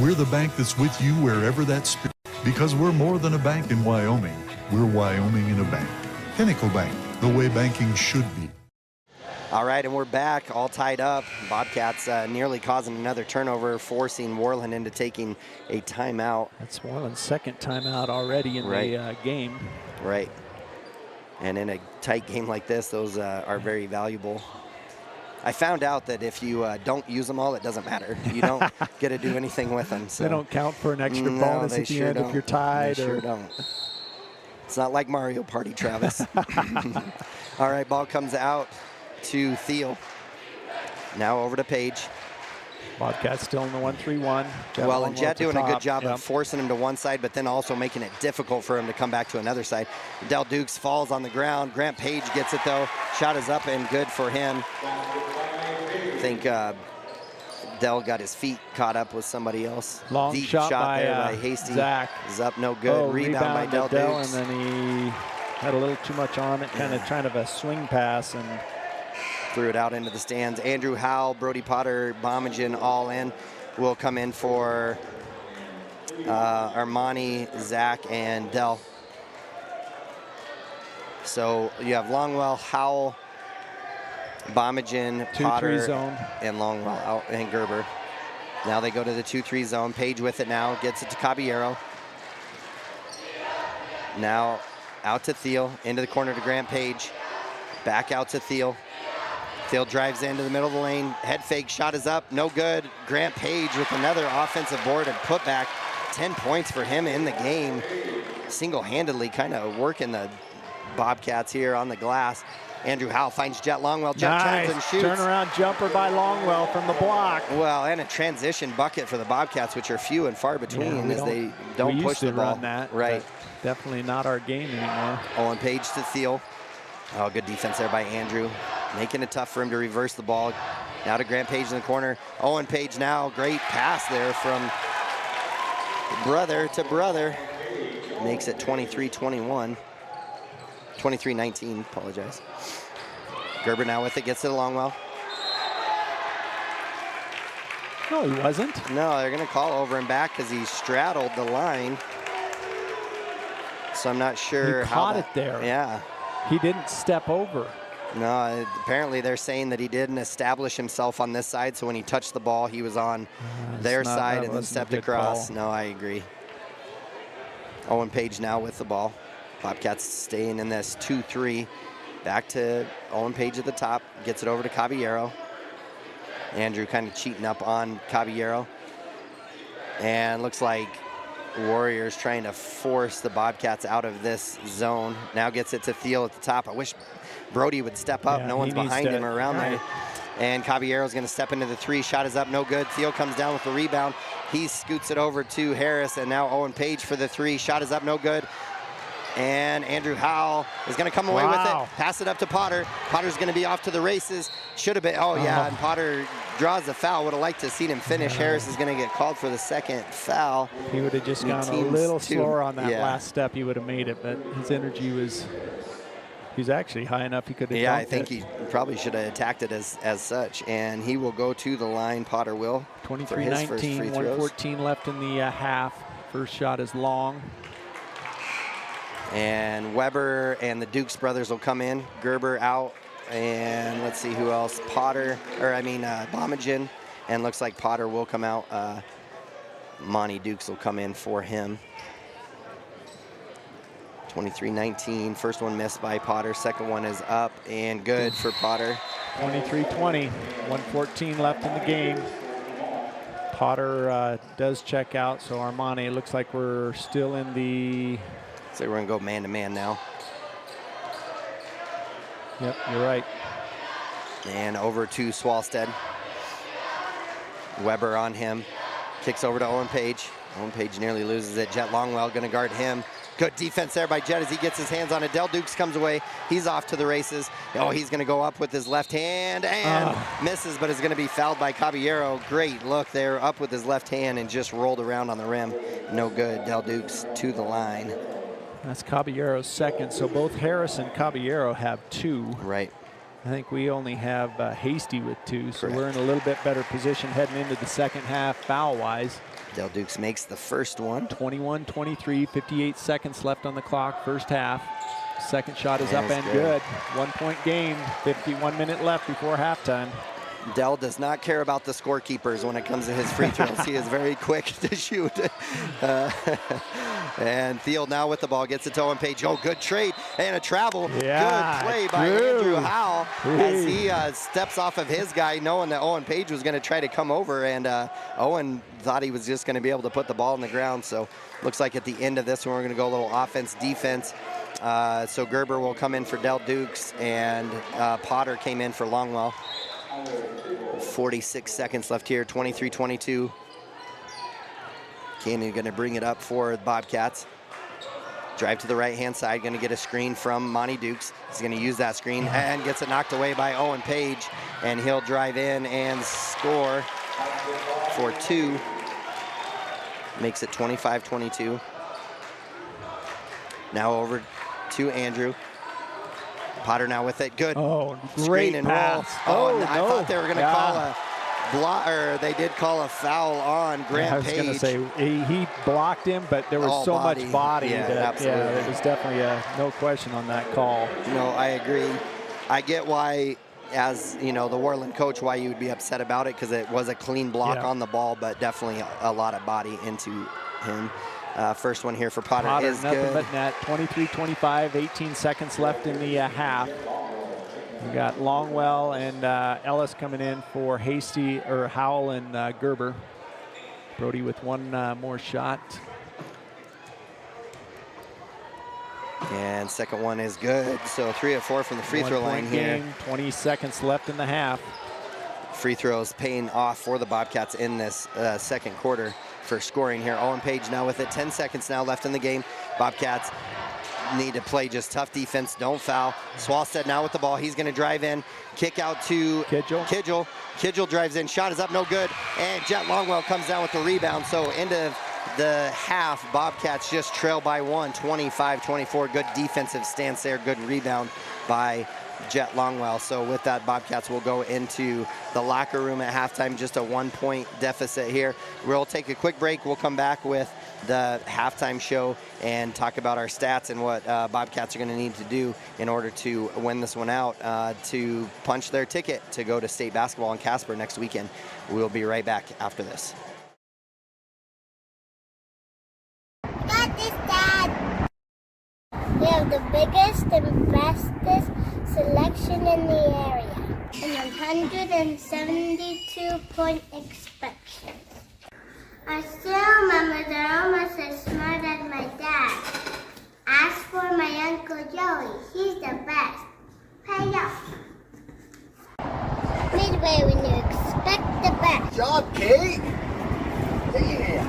We're the bank that's with you wherever that spirit, because we're more than a bank in Wyoming. We're Wyoming in a bank. Pinnacle Bank, the way banking should be. All right, and we're back, all tied up. Bobcats nearly causing another turnover, forcing Worland into taking a timeout. That's Worland's second timeout already in the game. Right. And in a tight game like this, those are very valuable. I found out that if you don't use them all, it doesn't matter. You don't get to do anything with them. So. They don't count for an extra bonus at the end if you're tied. They sure don't. It's not like Mario Party, Travis. All right, ball comes out to Thiel. Now over to Page. Bobcats still in the 1-3-1. Well, and Jet doing a good job of forcing him to one side, but then also making it difficult for him to come back to another side. Del Dukes falls on the ground. Grant Page gets it, though. Shot is up and good for him. I think Del got his feet caught up with somebody else. Long Deep shot there by Hasty. Zach. Is up, no good. Rebound by Del Dukes. And then he had a little too much on it, kind of a swing pass, and threw it out into the stands. Andrue Howell, Brody Potter, Bomengen all in. Will come in for Armani, Zach, and Dell. So you have Longwell, Howell, Bomengen, Potter, zone, and Longwell out, and Gerber. Now they go to the 2-3 zone. Page with it now, gets it to Caballero. Now out to Thiel, into the corner to Grant Page. Back out to Thiel. Thiel drives into the middle of the lane. Head fake, shot is up, no good. Grant Page with another offensive board and putback. 10 points for him in the game. Single-handedly kind of working the Bobcats here on the glass. Andrue Howell finds Jet Longwell. Jet turns and shoots. Turnaround jumper by Longwell from the block. Well, and a transition bucket for the Bobcats, which are few and far between as they don't push the ball. Run that, right. Definitely not our game anymore. Owen Page to Thiel. Oh, good defense there by Andrew. Making it tough for him to reverse the ball. Now to Grant Page in the corner. Owen Page now, great pass there from brother to brother. Makes it 23-21. 23-19, apologize. Gerber now with it, gets it to Longwell. No, he wasn't. No, they're gonna call over and back because he straddled the line. So I'm not sure he how caught it there. Yeah. He didn't step over. No, apparently they're saying that he didn't establish himself on this side, so when he touched the ball, he was on their side and then stepped across. Call. No, I agree. Owen Page now with the ball. Bobcats staying in this 2-3. Back to Owen Page at the top. Gets it over to Caballero. Andrew kind of cheating up on Caballero. And looks like Warriors trying to force the Bobcats out of this zone. Now gets it to Thiel at the top. I wish Brody would step up. No one's behind him or around there. And Caballero's going to step into the three. Shot is up, no good. Thiel comes down with the rebound. He scoots it over to Harris, and now Owen Page for the three. Shot is up, no good. And Andrue Howell is going to come away with it. Pass it up to Potter. Potter's going to be off to the races. Should have been, and Potter draws the foul. Would have liked to have seen him finish. Harris is going to get called for the second foul. He would have just gone a little slower on that last step. He would have made it, but his energy was, he's actually high enough he could have I think he probably should have attacked it as such. And he will go to the line, Potter will. 23-19, 1:14 left in the half. First shot is long. And Weber and the Dukes brothers will come in. Gerber out, and let's see who else. Bomengen, and looks like Potter will come out. Monty Dukes will come in for him. 23-19, first one missed by Potter. Second one is up and good for Potter. 23-20, 1:14 left in the game. Potter does check out, so Armani, looks like we're still in the... So we're gonna go man-to-man now. Yep, you're right. And over to Swalstead. Weber on him. Kicks over to Owen Page. Owen Page nearly loses it. Jet Longwell gonna guard him. Good defense there by Jett as he gets his hands on it. Del Dukes comes away. He's off to the races. Oh, he's going to go up with his left hand and misses, but is going to be fouled by Caballero. Great look there, up with his left hand and just rolled around on the rim. No good. Del Dukes to the line. That's Caballero's second, so both Harris and Caballero have 2. Right. I think we only have Hasty with 2, so we're in a little bit better position heading into the second half foul-wise. Del Dukes makes the first one. 21-23, 58 seconds left on the clock, first half. Second shot is up and good. 1-point game, 51 minutes left before halftime. Del does not care about the scorekeepers when it comes to his free throws. He is very quick to shoot. And Thiel now with the ball, gets it to Owen Page. Oh, good trade and a travel. Yeah, good play by Andrue Howell as he steps off of his guy, knowing that Owen Page was going to try to come over, and Owen thought he was just going to be able to put the ball on the ground. So looks like at the end of this one, we're going to go a little offense, defense. So Gerber will come in for Del Dukes, and Potter came in for Longwell. 46 seconds left here, 23-22. Canyon going to bring it up for the Bobcats. Drive to the right-hand side, going to get a screen from Monty Dukes. He's going to use that screen and gets it knocked away by Owen Page, and he'll drive in and score for 2. Makes it 25-22. Now over to Andrew. Potter now with it. Good. Oh, great screen and pass. roll. Oh, no. I thought they were going to call a block, or they did call a foul on Grant Page. I was going to say he blocked him, but there was so much body that absolutely. It was definitely no question on that call. No, I agree. I get why, as you know, the Worland coach, why you would be upset about it, because it was a clean block on the ball, but definitely a lot of body into him. First one here for Potter is nothing good. But net. 23-25, 18 seconds left in the half. We got Longwell and Ellis coming in for Hasty, or Howell and Gerber. Brody with one more shot. And second one is good. So 3 of 4 from the free throw line here. 20 seconds left in the half. Free throws paying off for the Bobcats in this second quarter for scoring here. Owen Page now with it. 10 seconds now left in the game. Bobcats need to play just tough defense. Don't foul. Swalstead now with the ball. He's going to drive in. Kick out to Kidgel. Kidgel drives in. Shot is up. No good. And Jet Longwell comes down with the rebound. So end of the half, Bobcats just trail by 1, 25-24. Good defensive stance there. Good rebound by Jet Longwell. So with that, Bobcats will go into the locker room at halftime. Just a 1-point deficit here. We'll take a quick break. We'll come back with the halftime show and talk about our stats and what Bobcats are going to need to do in order to win this one out, to punch their ticket to go to state basketball in Casper next weekend. We'll be right back after this. Got this, Dad. We have the biggest and bestest selection in the area, and 172-point inspection. I still remember they're almost as smart as my dad. As for my Uncle Joey, he's the best. Pay up. Midway when you expect the best. Good job, Kate. Yeah.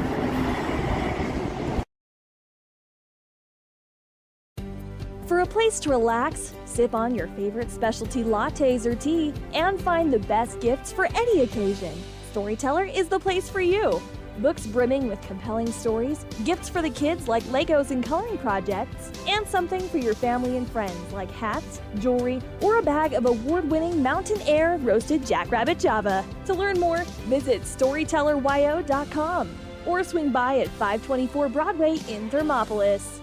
For a place to relax, sip on your favorite specialty lattes or tea, and find the best gifts for any occasion, Storyteller is the place for you. Books brimming with compelling stories, gifts for the kids like Legos and coloring projects, and something for your family and friends like hats, jewelry, or a bag of award-winning Mountain Air roasted jackrabbit Java. To learn more, visit StorytellerWyo.com or swing by at 524 Broadway in Thermopolis.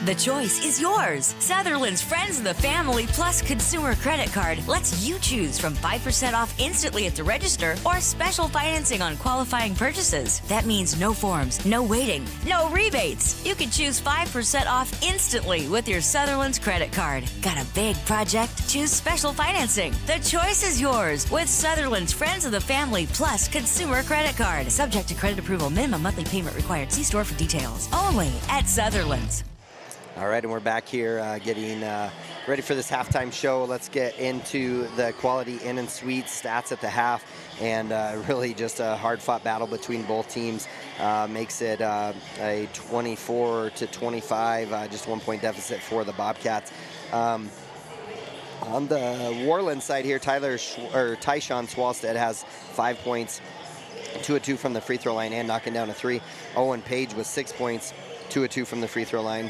The choice is yours. Sutherland's Friends of the Family Plus Consumer Credit Card lets you choose from 5% off instantly at the register or special financing on qualifying purchases. That means no forms, no waiting, no rebates. You can choose 5% off instantly with your Sutherland's credit card. Got a big project? Choose special financing. The choice is yours with Sutherland's Friends of the Family Plus Consumer Credit Card. Subject to credit approval. Minimum monthly payment required. See store for details. Only at Sutherland's. All right, and we're back here getting ready for this halftime show. Let's get into the quality in and suite stats at the half, and really just a hard-fought battle between both teams. Makes it a 24-25, just 1 point deficit for the Bobcats. On the Worland side here, Tyshawn Swalstead has 5 points, 2 of 2 from the free throw line and knocking down a 3. Owen Page with 6 points, 2 of 2 from the free throw line.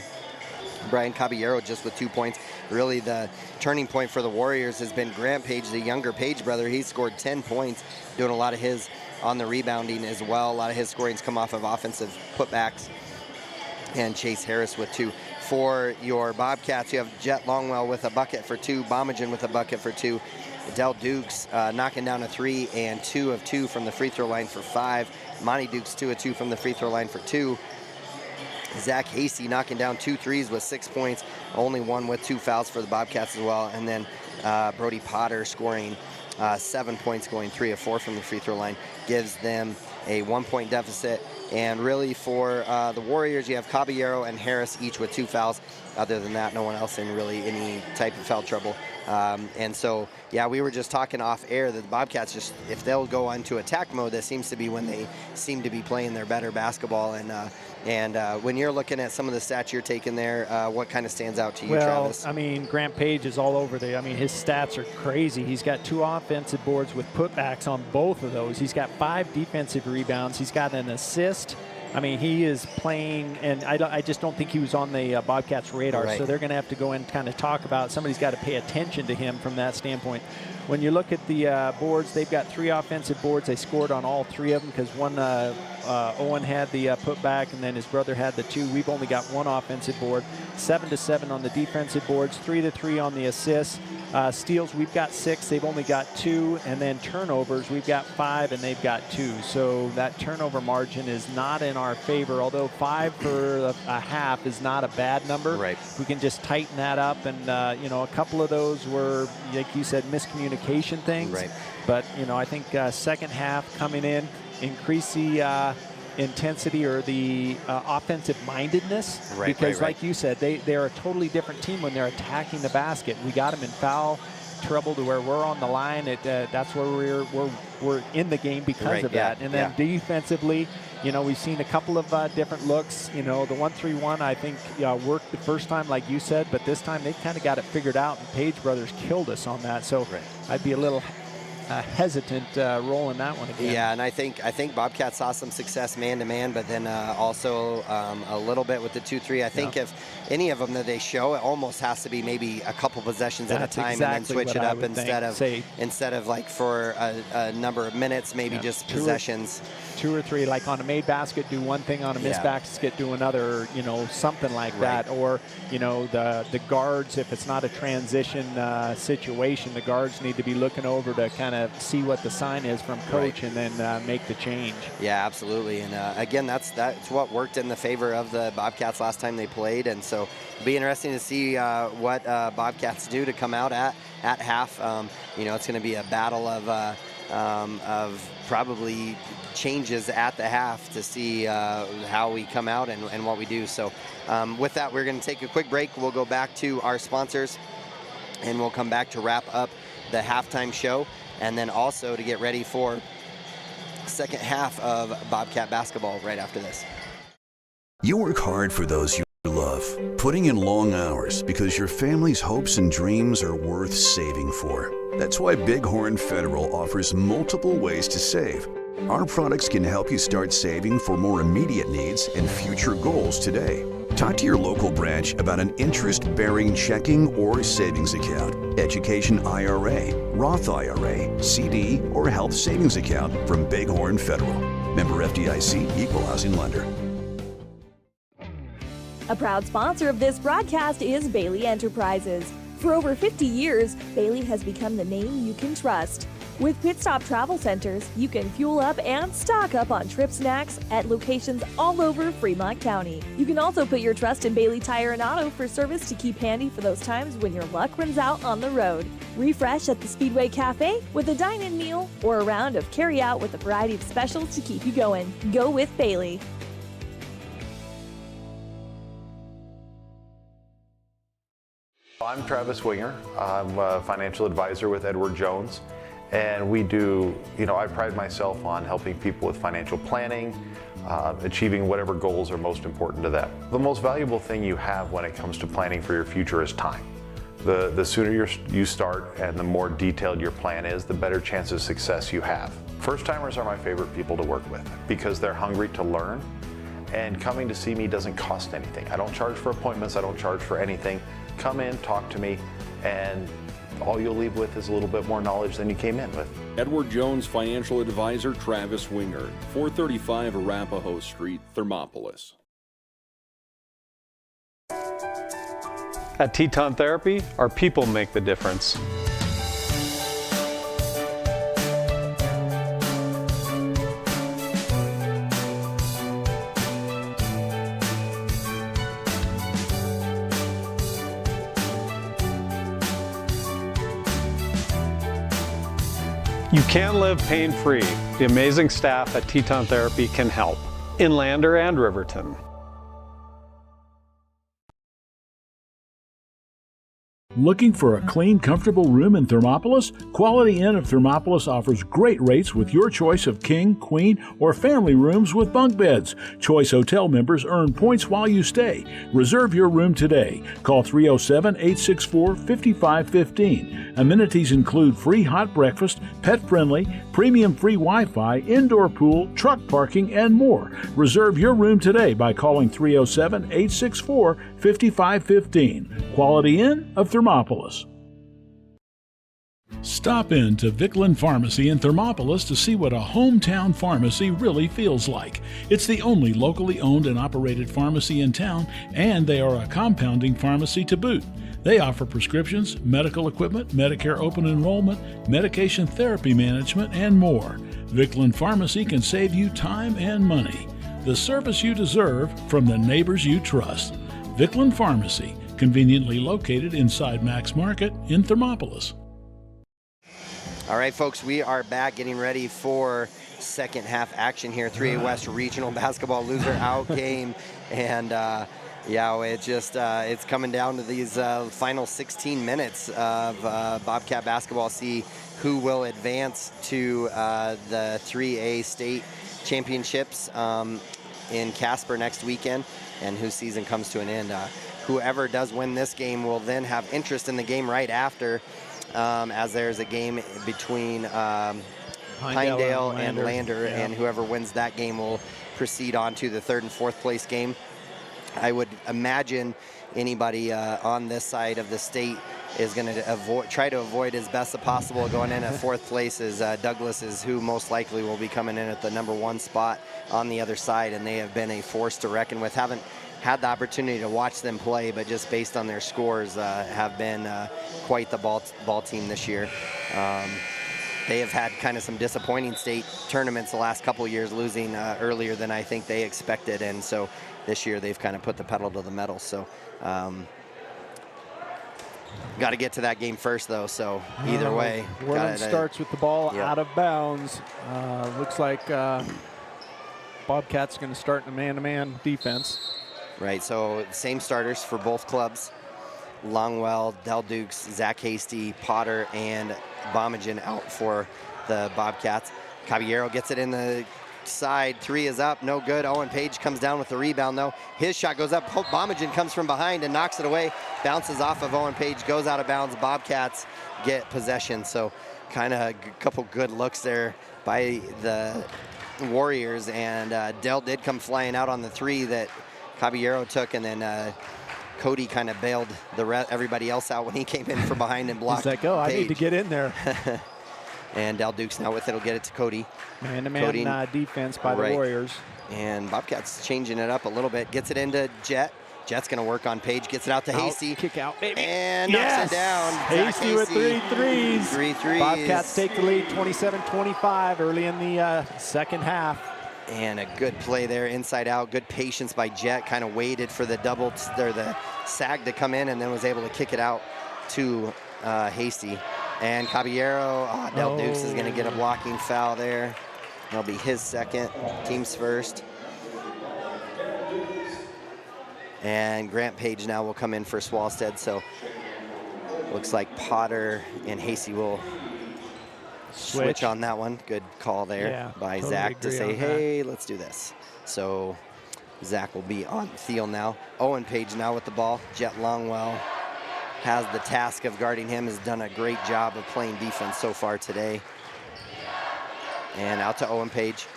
Brian Caballero just with 2 points. Really the turning point for the Warriors has been Grant Page, the younger Page brother. He scored 10 points, doing a lot of his on the rebounding as well. A lot of his scorings come off of offensive putbacks. And Chase Harris with 2. For your Bobcats, you have Jet Longwell with a bucket for 2, Bomengen with a bucket for 2, Dell Dukes knocking down a 3 and 2 of 2 from the free throw line for 5. Monty Dukes 2 of 2 from the free throw line for 2. Zach Hasty knocking down 2 threes with 6 points, only 1 with 2 fouls for the Bobcats as well. And then Brody Potter scoring 7 points, going 3 of 4 from the free throw line, gives them a 1 point deficit. And really for the Warriors, you have Caballero and Harris each with 2 fouls. Other than that, no one else in really any type of foul trouble. And so, yeah, we were just talking off air that the Bobcats, just if they'll go into attack mode, that seems to be when they seem to be playing their better basketball. And when you're looking at some of the stats you're taking there, what kind of stands out to you, Travis? Well, I mean, Grant Page is all over there. I mean, his stats are crazy. He's got 2 offensive boards with putbacks on both of those. He's got 5 defensive rebounds. He's got an assist. I mean, he is playing, and I just don't think he was on the Bobcats' radar. Right. So they're going to have to go and kind of talk about, somebody's got to pay attention to him from that standpoint. When you look at the boards, they've got 3 offensive boards. They scored on all 3 of them because one, Owen had the putback, and then his brother had the 2. We've only got 1 offensive board. 7-7 on the defensive boards, 3-3 on the assists. Steals, we've got 6. They've only got 2. And then turnovers, we've got 5, and they've got 2. So that turnover margin is not in our favor, although 5 for a half is not a bad number. Right. We can just tighten that up, and you know, a couple of those were, like you said, miscommunication things. Right. But you know, I think second half coming in, increase the intensity or the offensive mindedness, because like you said, they're a totally different team when they're attacking the basket. We got them in foul trouble to where we're on the line. That's where we're in the game because of that. And then defensively, you know, we've seen a couple of different looks. You know, the 1-3-1 I think worked the first time, like you said, but this time they've kind of got it figured out, and Page brothers killed us on that. So I'd be a little hesitant rolling that one again. Yeah, and I think Bobcats saw some success man-to-man, but then also a little bit with the 2-3. I think if any of them that they show, it almost has to be maybe a couple possessions at a time, and then switch it up instead of like for a number of minutes, maybe just possessions. 2 or 3, like on a made basket, do one thing, on a missed basket, do another, you know, something like that. Or, you know, the guards, if it's not a transition situation, the guards need to be looking over to kind of see what the sign is from coach and then make the change. Yeah, absolutely. And again, that's what worked in the favor of the Bobcats last time they played. And so it'll be interesting to see what Bobcats do to come out at half. You know, it's going to be a battle of probably changes at the half to see how we come out and what we do. So with that, we're going to take a quick break. We'll go back to our sponsors, and we'll come back to wrap up the halftime show, and then also to get ready for the second half of Bobcat basketball right after this. You work hard for those you love, putting in long hours because your family's hopes and dreams are worth saving for. That's why Bighorn Federal offers multiple ways to save. Our products can help you start saving for more immediate needs and future goals today. Talk to your local branch about an interest-bearing checking or savings account, education IRA, Roth IRA, CD, or health savings account from Bighorn Federal. Member FDIC, Equal Housing Lender. A proud sponsor of this broadcast is Bailey Enterprises. For over 50 years, Bailey has become the name you can trust. With Pit Stop Travel Centers, you can fuel up and stock up on trip snacks at locations all over Fremont County. You can also put your trust in Bailey Tire and Auto for service to keep handy for those times when your luck runs out on the road. Refresh at the Speedway Cafe with a dine-in meal or a round of carry-out with a variety of specials to keep you going. Go with Bailey. I'm Travis Winger. I'm a financial advisor with Edward Jones, and we do, I pride myself on helping people with financial planning, achieving whatever goals are most important to them. The most valuable thing you have when it comes to planning for your future is time. The sooner you start and the more detailed your plan is, the better chance of success you have. First-timers are my favorite people to work with because they're hungry to learn, and coming to see me doesn't cost anything. I don't charge for appointments, I don't charge for anything. Come in, talk to me, and all you'll leave with is a little bit more knowledge than you came in with. Edward Jones financial advisor Travis Winger, 435 Arapahoe Street, Thermopolis. At Teton Therapy, our people make the difference. You can live pain-free. The amazing staff at Teton Therapy can help in Lander and Riverton. Looking for a clean, comfortable room in Thermopolis? Quality Inn of Thermopolis offers great rates with your choice of king, queen, or family rooms with bunk beds. Choice Hotel members earn points while you stay. Reserve your room today. Call 307-864-5515. Amenities include free hot breakfast, pet-friendly, premium free Wi-Fi, indoor pool, truck parking, and more. Reserve your room today by calling 307-864-5515. Quality Inn of Thermopolis. Stop in to Vickland Pharmacy in Thermopolis to see what a hometown pharmacy really feels like. It's the only locally owned and operated pharmacy in town, and they are a compounding pharmacy to boot. They offer prescriptions, medical equipment, Medicare open enrollment, medication therapy management, and more. Vickland Pharmacy can save you time and money. The service you deserve from the neighbors you trust. Vickland Pharmacy, conveniently located inside Max Market in Thermopolis. All right, folks, we are back getting ready for second half action here. 3A West Regional Basketball loser out game. And it's coming down to these final 16 minutes of Bobcat basketball. See who will advance to the 3A state championships in Casper next weekend, and whose season comes to an end. Whoever does win this game will then have interest in the game right after, as there's a game between Pinedale and Lander, and whoever wins that game will proceed on to the third and fourth place game. I would imagine anybody on this side of the state is going to try to avoid as best as possible going in at fourth place. Is Douglas is who most likely will be coming in at the number one spot on the other side, and they have been a force to reckon with. Haven't had the opportunity to watch them play, but just based on their scores, have been quite the ball team this year. They have had kind of some disappointing state tournaments the last couple of years, losing earlier than I think they expected, and so this year they've kind of put the pedal to the metal. So got to get to that game first, though, so either way. Worland starts with the ball out of bounds. Looks like Bobcats going to start in a man-to-man defense. Right, so same starters for both clubs. Longwell, Del Dukes, Zach Hasty, Potter, and Bomengen out for the Bobcats. Caballero gets it in the side. Three is up, no good. Owen Page comes down with the rebound, though. His shot goes up. Bomengen comes from behind and knocks it away. Bounces off of Owen Page, goes out of bounds. Bobcats get possession. So kind of a couple good looks there by the Warriors. And Dell did come flying out on the three that Caballero took, and then Cody kind of bailed everybody else out when he came in from behind and blocked. He's like, oh, Page. I need to get in there. And Del Dukes now with it will get it to Cody. Man-to-man defense by the Warriors. And Bobcats changing it up a little bit. Gets it into Jet. Jet's going to work on Page. Gets it out to Hasty. Kick out, baby. And knocks it down. Hasty with 3 threes. 3 threes. Bobcats take the lead 27-25 early in the second half. And a good play there, inside out. Good patience by Jet. Kind of waited for the the sag to come in, and then was able to kick it out to Hasty. And Caballero, Del Dukes is going to get a blocking foul there. That'll be his second, team's first. And Grant Page now will come in for Swalstead. So Looks like Potter and Hasty will switch on that one. Good call there by totally Zach to say, that. hey, let's do this. So Zach will be on Thiel now. Owen Page now with the ball. Jet Longwell has the task of guarding him, has done a great job of playing defense so far today. And out to Owen Page.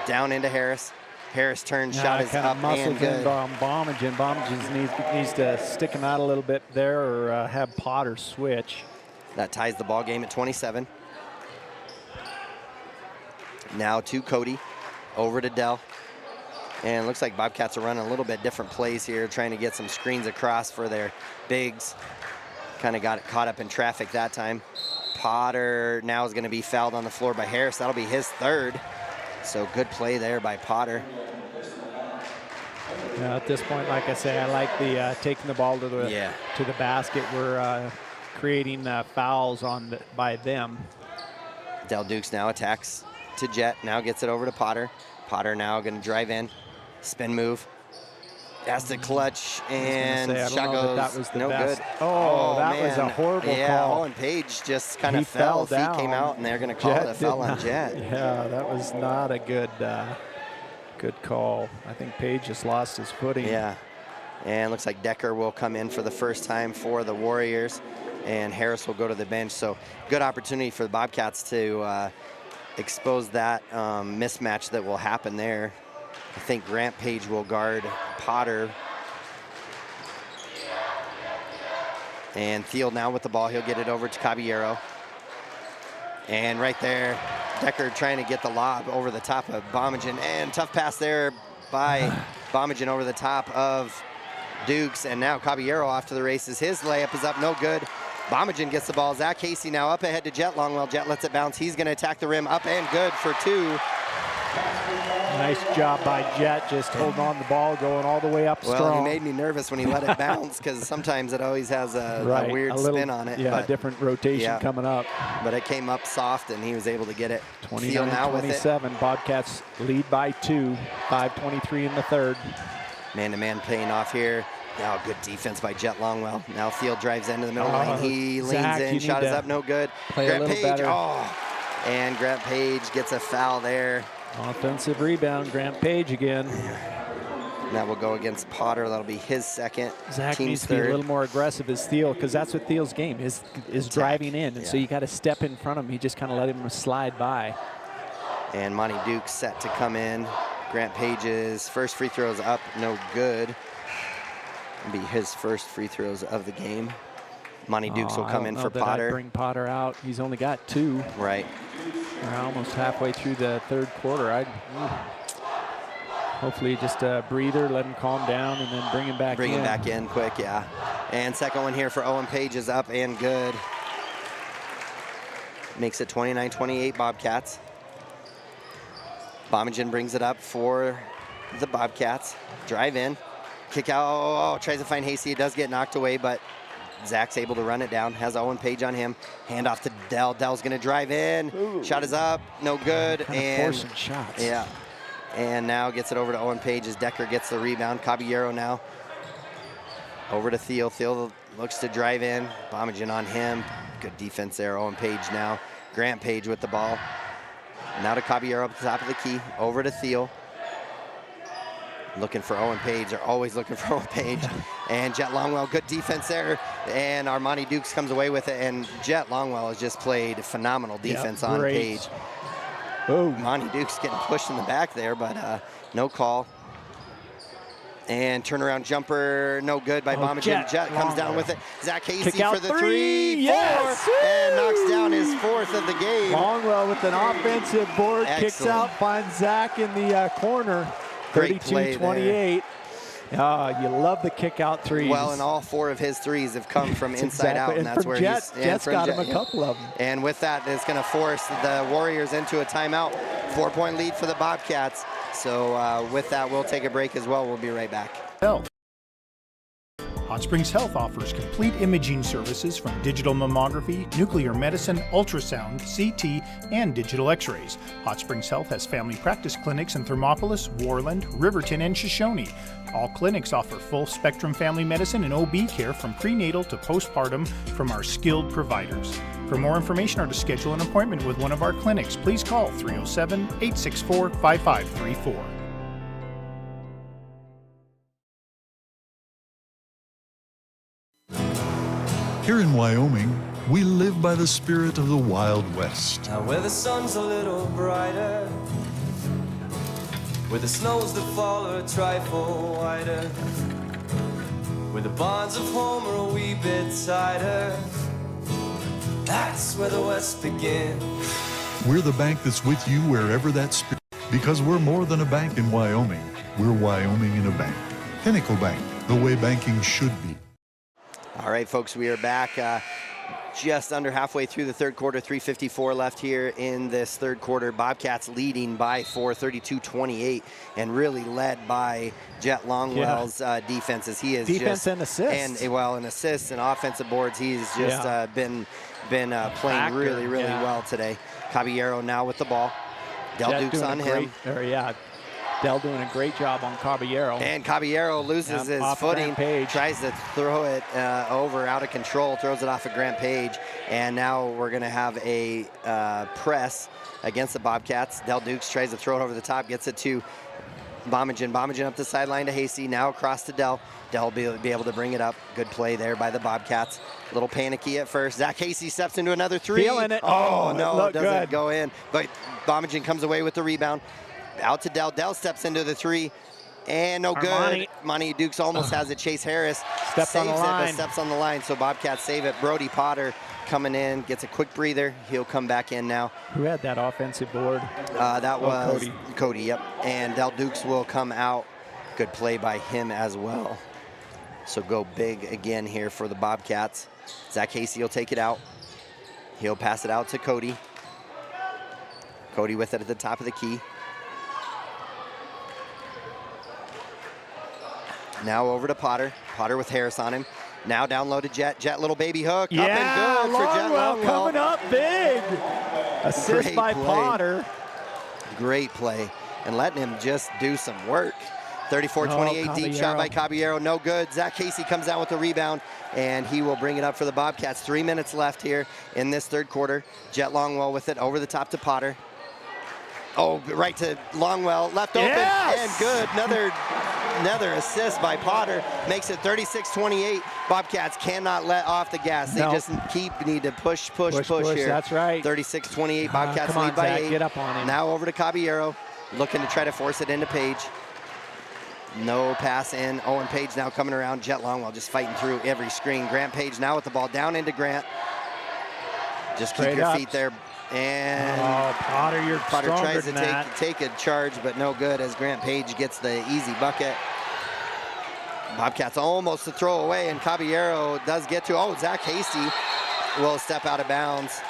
Down into Harris. Harris turns, shot is up and good. Bomengen. Bomengen needs to stick him out a little bit there, or have Potter switch. That ties the ball game at 27. Now to Cody, over to Dell. And it looks like Bobcats are running a little bit different plays here, trying to get some screens across for their bigs. Kind of got caught up in traffic that time. Potter now is going to be fouled on the floor by Harris. That'll be his third. So good play there by Potter. At this point, like I say, I like the taking the ball to the basket. We're creating fouls by them. Del Dukes now attacks to Jet. Now gets it over to Potter. Potter now going to drive in, spin move. Has to clutch, and shot goes that was the no best. good. Oh, that was a horrible call. Owen Page just kind of fell. Feet came out, and they're going to call it a foul on Jet. Yeah, that was not a good call. I think Page just lost his footing. Yeah, and looks like Decker will come in for the first time for the Warriors, and Harris will go to the bench. So good opportunity for the Bobcats to expose that mismatch that will happen there. I think Grant Page will guard Potter. And Thiel now with the ball. He'll get it over to Caballero. And right there, Decker trying to get the lob over the top of Bomengen. And tough pass there by Bomengen over the top of Dukes. And now Caballero off to the races. His layup is up, no good. Bomengen gets the ball. Zach Casey now up ahead to Jet Longwell. Jet lets it bounce. He's going to attack the rim, up and good for two. Nice job by Jet, just holding on the ball, going all the way up strong. Well, he made me nervous when he let it bounce, because sometimes it always has a weird spin on it. Yeah, different rotation coming up. But it came up soft, and he was able to get it. 29-27, Bobcats lead by 2, 5:23 in the third. Man-to-man paying off here. Now good defense by Jet Longwell. Now Field drives into the middle lane. He leans in, shot is up, no good. Grant Page, and Grant Page gets a foul there. Offensive rebound, Grant Page again. That will go against Potter. That'll be his second. Zach team's needs to third. be a little more aggressive as Thiel, because that's what Thiel's game is driving in. And so you got to step in front of him. He just kind of let him slide by. And Monty Duke set to come in. Grant Page's first free throws up, no good. It'll be his first free throws of the game. Monty Dukes will come in for Potter. Bring Potter out. He's only got 2. Right. We're almost halfway through the third quarter. Hopefully just a breather, let him calm down, and then bring him back in. Bring him back in quick, yeah. And second one here for Owen Page is up and good. Makes it 29-28 Bobcats. Bomengen brings it up for the Bobcats. Drive in, kick out, tries to find Hasty. It does get knocked away, but Zach's able to run it down, has Owen Page on him. Hand off to Dell. Dell's gonna drive in. Ooh. Shot is up, no good. And forcing shots. Yeah. And now gets it over to Owen Page as Decker gets the rebound. Caballero now. Over to Thiel. Thiel looks to drive in. Bomengen on him. Good defense there. Owen Page now. Grant Page with the ball. Now to Caballero up the top of the key. Over to Thiel. Looking for Owen Page. They're always looking for Owen Page. And Jet Longwell, good defense there. And Armani Dukes comes away with it. And Jet Longwell has just played phenomenal defense on Page. Oh, Monty Dukes getting pushed in the back there, but no call. And turnaround jumper, no good by Bomengen. Jet comes down with it. Zach Casey for the three, yes! and knocks down his fourth of the game. Longwell with an offensive board, kicks out, finds Zach in the corner. 32-28. You love the kick out threes. Well, and all 4 of his threes have come from inside out, and that's where Jet's got him a couple of them. And with that, it's going to force the Warriors into a timeout. 4-point lead for the Bobcats. So with that, we'll take a break as well. We'll be right back. Hot Hot Springs Health offers complete imaging services from digital mammography, nuclear medicine, ultrasound, CT, and digital x-rays. Hot Springs Health has family practice clinics in Thermopolis, Worland, Riverton, and Shoshone. All clinics offer full-spectrum family medicine and OB care from prenatal to postpartum from our skilled providers. For more information or to schedule an appointment with one of our clinics, please call 307-864-5534. Here in Wyoming, we live by the spirit of the Wild West. Now where the sun's a little brighter, where the snows that fall are a trifle whiter, where the bonds of home are a wee bit tighter, that's where the West begins. We're the bank that's with you wherever that spirit, because we're more than a bank in Wyoming. We're Wyoming in a bank. Pinnacle Bank, the way banking should be. All right, folks, we are back just under halfway through the third quarter, 3:54 left here in this third quarter. Bobcats leading by 4, 32-28, and really led by Jet Longwell's defenses. He is defense just, and assists. And well, in assists and offensive boards, he's just been playing really well today. Caballero now with the ball. Del Duke's on him. Del doing a great job on Caballero. And Caballero loses his footing, tries to throw it over out of control, throws it off of Grant Page, and now we're going to have a press against the Bobcats. Del Dukes tries to throw it over the top, gets it to Bomengen. Bomengen up the sideline to Hasty, now across to Del. Del will be able to bring it up. Good play there by the Bobcats. A little panicky at first. Zach Hasty steps into another three. Feeling it. Oh no, it doesn't good. go in. But Bomengen comes away with the rebound. Out to Del. Del steps into the three. And no good. Monty Dukes almost has it. Chase Harris steps on the line. But steps on the line, so Bobcats save it. Brody Potter coming in, gets a quick breather. He'll come back in now. Who had that offensive board? That was Cody, yep. And Del Dukes will come out. Good play by him as well. So go big again here for the Bobcats. Zach Hasty will take it out. He'll pass it out to Cody. Cody with it at the top of the key. Now over to Potter. Potter with Harris on him. Now down low to Jet. Jet little baby hook. Yeah, up and good for Jet Longwell. Coming up big. Assist by Potter. Great play. And letting him just do some work. 34-28 deep shot by Caballero. No good. Zach Hasty comes out with the rebound, and he will bring it up for the Bobcats. 3 minutes left here in this third quarter. Jet Longwell with it over the top to Potter. Oh, right to Longwell. Left open and good. Another assist by Potter makes it 36-28. Bobcats cannot let off the gas. They just need to push here. That's right. 36-28. Bobcats lead by 8. Get up on him. Now over to Caballero, looking to try to force it into Page. No pass in. Owen Page now coming around. Jet Longwell just fighting through every screen. Grant Page now with the ball down into Grant. Just keep your feet there. And Potter, you're Potter tries to that. take a charge, but no good as Grant Page gets the easy bucket. Bobcats almost to throw away, and Caballero does get to. Oh, Zach Hasty will step out of bounds.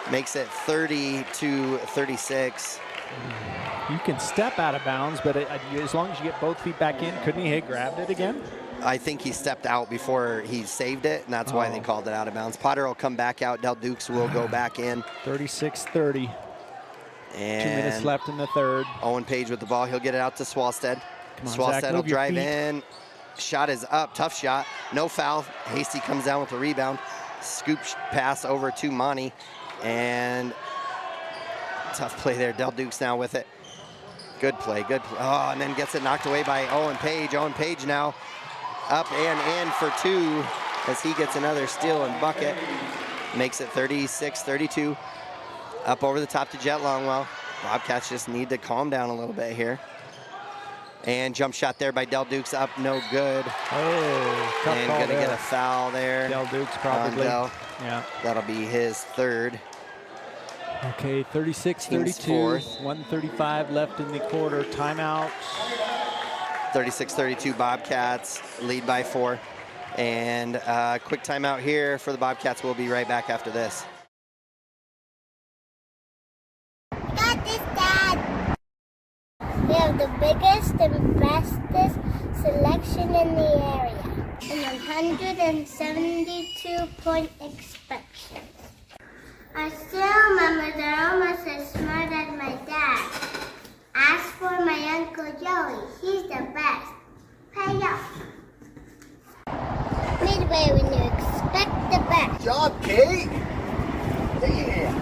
Makes it 30-36. You can step out of bounds, but as long as you get both feet back in, couldn't he have grabbed it again? I think he stepped out before he saved it, and that's why they called it out of bounds. Potter will come back out. Del Dukes will go back in. 36-30. And 2 minutes left in the third. Owen Page with the ball. He'll get it out to Swalstead. Swalstead will drive in. Shot is up. Tough shot. No foul. Hasty comes down with the rebound. Scoop pass over to Monty. And tough play there. Del Dukes now with it. Good play. Oh, and then gets it knocked away by Owen Page. Owen Page now up and in for 2 as he gets another steal and bucket. Makes it 36-32. Up over the top to Jet Longwell. Bobcats just need to calm down a little bit here. And jump shot there by Del Dukes up, no good. Oh, tough and call gonna there. get a foul there. Del Dukes probably. Yeah. That'll be his third. Okay, 36-32. 1:35 left in the quarter. Timeout. 36-32 Bobcats lead by 4. And quick timeout here for the Bobcats. We'll be right back after this. Got this, Dad. We have the biggest and bestest selection in the area. And 72-point inspection. I still remember they're almost as smart as my dad. As for my Uncle Joey, he's the best. Pay up. Midway when you expect the best. Good job, Kate. Yeah.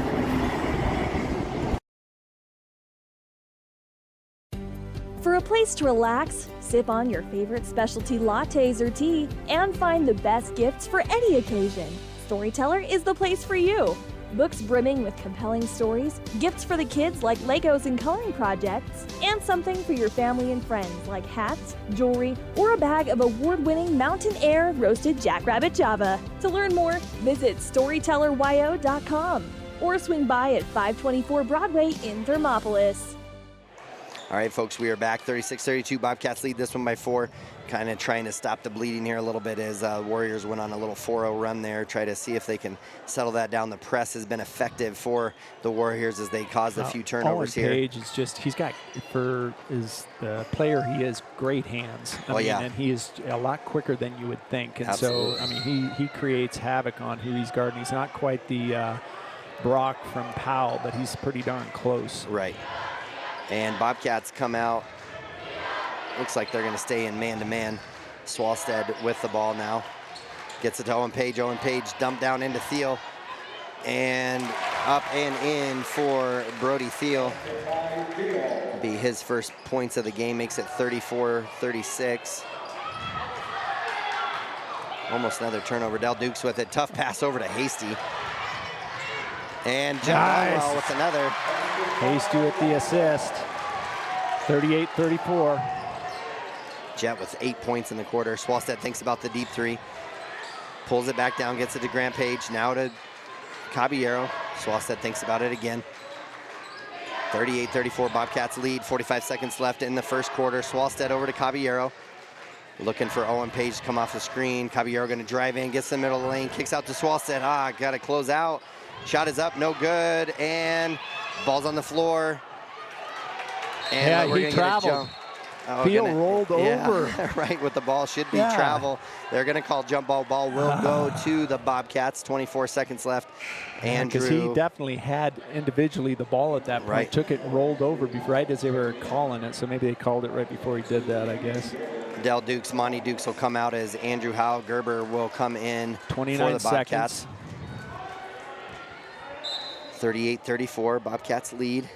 For a place to relax, sip on your favorite specialty lattes or tea, and find the best gifts for any occasion, Storyteller is the place for you. Books brimming with compelling stories, gifts for the kids like Legos and coloring projects, and something for your family and friends like hats, jewelry, or a bag of award-winning Mountain Air roasted jackrabbit Java. To learn more, visit StorytellerWyo.com or swing by at 524 Broadway in Thermopolis. All right, folks, we are back. 36-32. Bobcats lead this one by 4. Kind of trying to stop the bleeding here a little bit as Warriors went on a little 4-0 run there. Try to see if they can settle that down. The press has been effective for the Warriors as they caused a few turnovers here. Page is just, he's got, for the player, he has great hands. I mean, and he is a lot quicker than you would think. And Absolutely. so, I mean, he creates havoc on who he's guarding. He's not quite the Brock from Powell, but he's pretty darn close. Right. And Bobcats come out. Looks like they're going to stay in man-to-man. Swalstead with the ball now. Gets it to Owen Page. Owen Page dumped down into Thiel. And up and in for Brody Thiel. Be his first points of the game. Makes it 34-36. Almost another turnover. Del Dukes with it. Tough pass over to Hasty. And John Longwell with another. Hasty with the assist. 38-34. Jet with 8 points in the quarter. Swalstead thinks about the deep three. Pulls it back down, gets it to Grant Page. Now to Caballero. Swalstead thinks about it again. 38-34, Bobcats lead. 45 seconds left in the first quarter. Swalstead over to Caballero. Looking for Owen Page to come off the screen. Caballero going to drive in, gets in the middle of the lane, kicks out to Swalstead. Got to close out. Shot is up, no good, and ball's on the floor. And we're he traveled. Thiel rolled over. Right, with the ball should be travel. They're going to call jump ball. Ball will go to the Bobcats. 24 seconds left. Because he definitely had individually the ball at that point. Right. Took it and rolled over right as they were calling it. So maybe they called it right before he did that, I guess. Del Dukes, Monty Dukes will come out as Andrue Howell. Gerber will come in 29 for the Bobcats. Seconds. 38-34, Bobcats lead.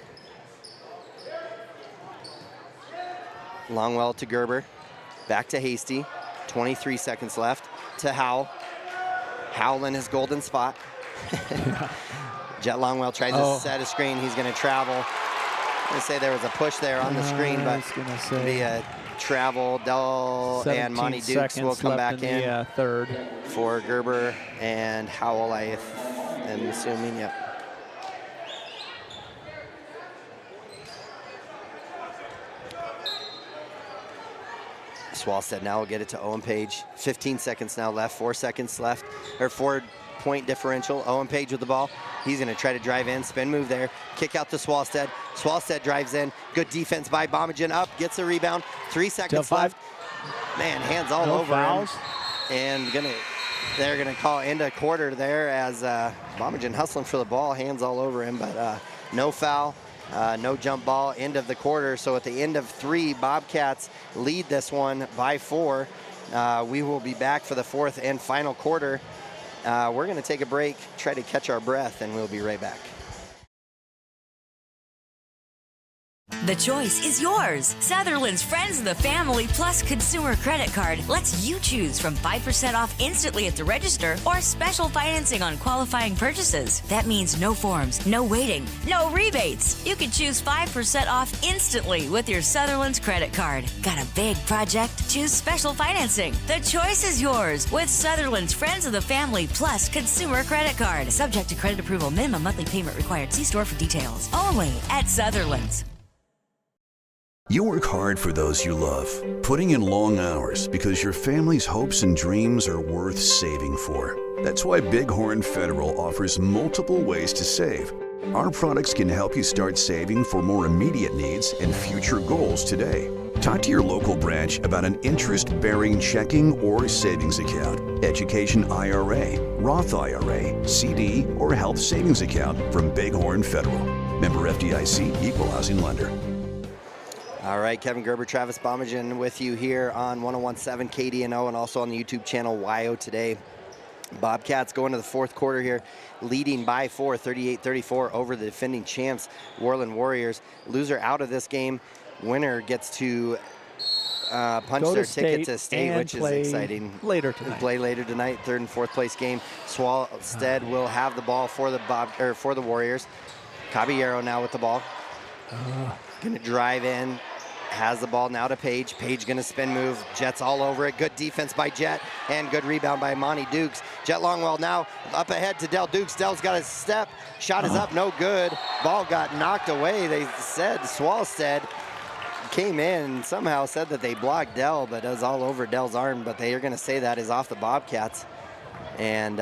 Longwell to Gerber, back to Hasty, 23 seconds left, to Howell. Howell in his golden spot. Jet Longwell tries to set a screen, he's gonna travel. I'm gonna say there was a push there on the screen, but it's gonna be a travel. Del and Monty Dukes will come back in the third. For Gerber and Howell, I am assuming, yep. Swalstead now will get it to Owen Page. 15 seconds now left, 4 seconds left, or 4-point differential. Owen Page with the ball. He's gonna try to drive in, spin move there, kick out to Swalstead. Swalstead drives in, good defense by Bomengen, up, gets a rebound, 3 seconds left. Man, hands all over fouls. him. And they're gonna call end of quarter there as Bomengen hustling for the ball, hands all over him, but no foul. No jump ball, end of the quarter. So at the end of 3, Bobcats lead this one by 4. We will be back for the 4th and final quarter. We're going to take a break, try to catch our breath, and we'll be right back. The choice is yours. Sutherland's Friends of the Family Plus Consumer Credit Card lets you choose from 5% off instantly at the register or special financing on qualifying purchases. That means no forms, no waiting, no rebates. You can choose 5% off instantly with your Sutherland's credit card. Got a big project? Choose special financing. The choice is yours with Sutherland's Friends of the Family Plus Consumer Credit Card. Subject to credit approval. Minimum monthly payment required. See store for details. Only at Sutherland's. You work hard for those you love, putting in long hours because your family's hopes and dreams are worth saving for. That's why Bighorn Federal offers multiple ways to save. Our products can help you start saving for more immediate needs and future goals today. Talk to your local branch about an interest-bearing checking or savings account, education IRA, Roth IRA, CD, or health savings account from Bighorn Federal. Member FDIC, Equal Housing Lender. All right, Kevin Gerber, Travis Bomengen with you here on 101.7 KDNO and also on the YouTube channel WyoToday. Bobcats go into the fourth quarter here, leading by 4, 38-34 over the defending champs, Worland Warriors. Loser out of this game. Winner gets to punch their ticket to state, which is exciting. Later tonight. Play later tonight, third and fourth place game. Swalstead will have the ball for the Warriors. Caballero now with the ball. Going to drive in. Has the ball now to Page. Page going to spin move. Jet's all over it. Good defense by Jet and good rebound by Monty Dukes. Jet Longwell now up ahead to Del Dukes. Del's got a step. Shot is up, no good. Ball got knocked away. They said Swalstead came in and somehow said that they blocked Del, but it was all over Del's arm. But they are going to say that is off the Bobcats. And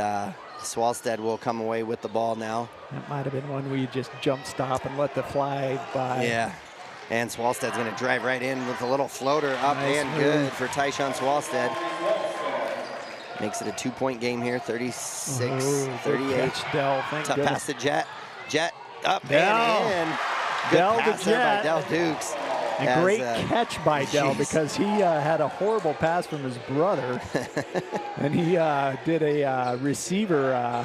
Swalstead will come away with the ball now. That might have been one where you just jump stop and let the fly by. Yeah. And Swalstead's going to drive right in with a little floater up and good for Tyshawn Swalstead. Makes it a 2-point game here, 36-38. Del, thank Tough goodness. pass to Jet. Jet up Del. and in. Good Del pass to there by Jet. Del Dukes. A great catch by Del because he had a horrible pass from his brother. And he did a receiver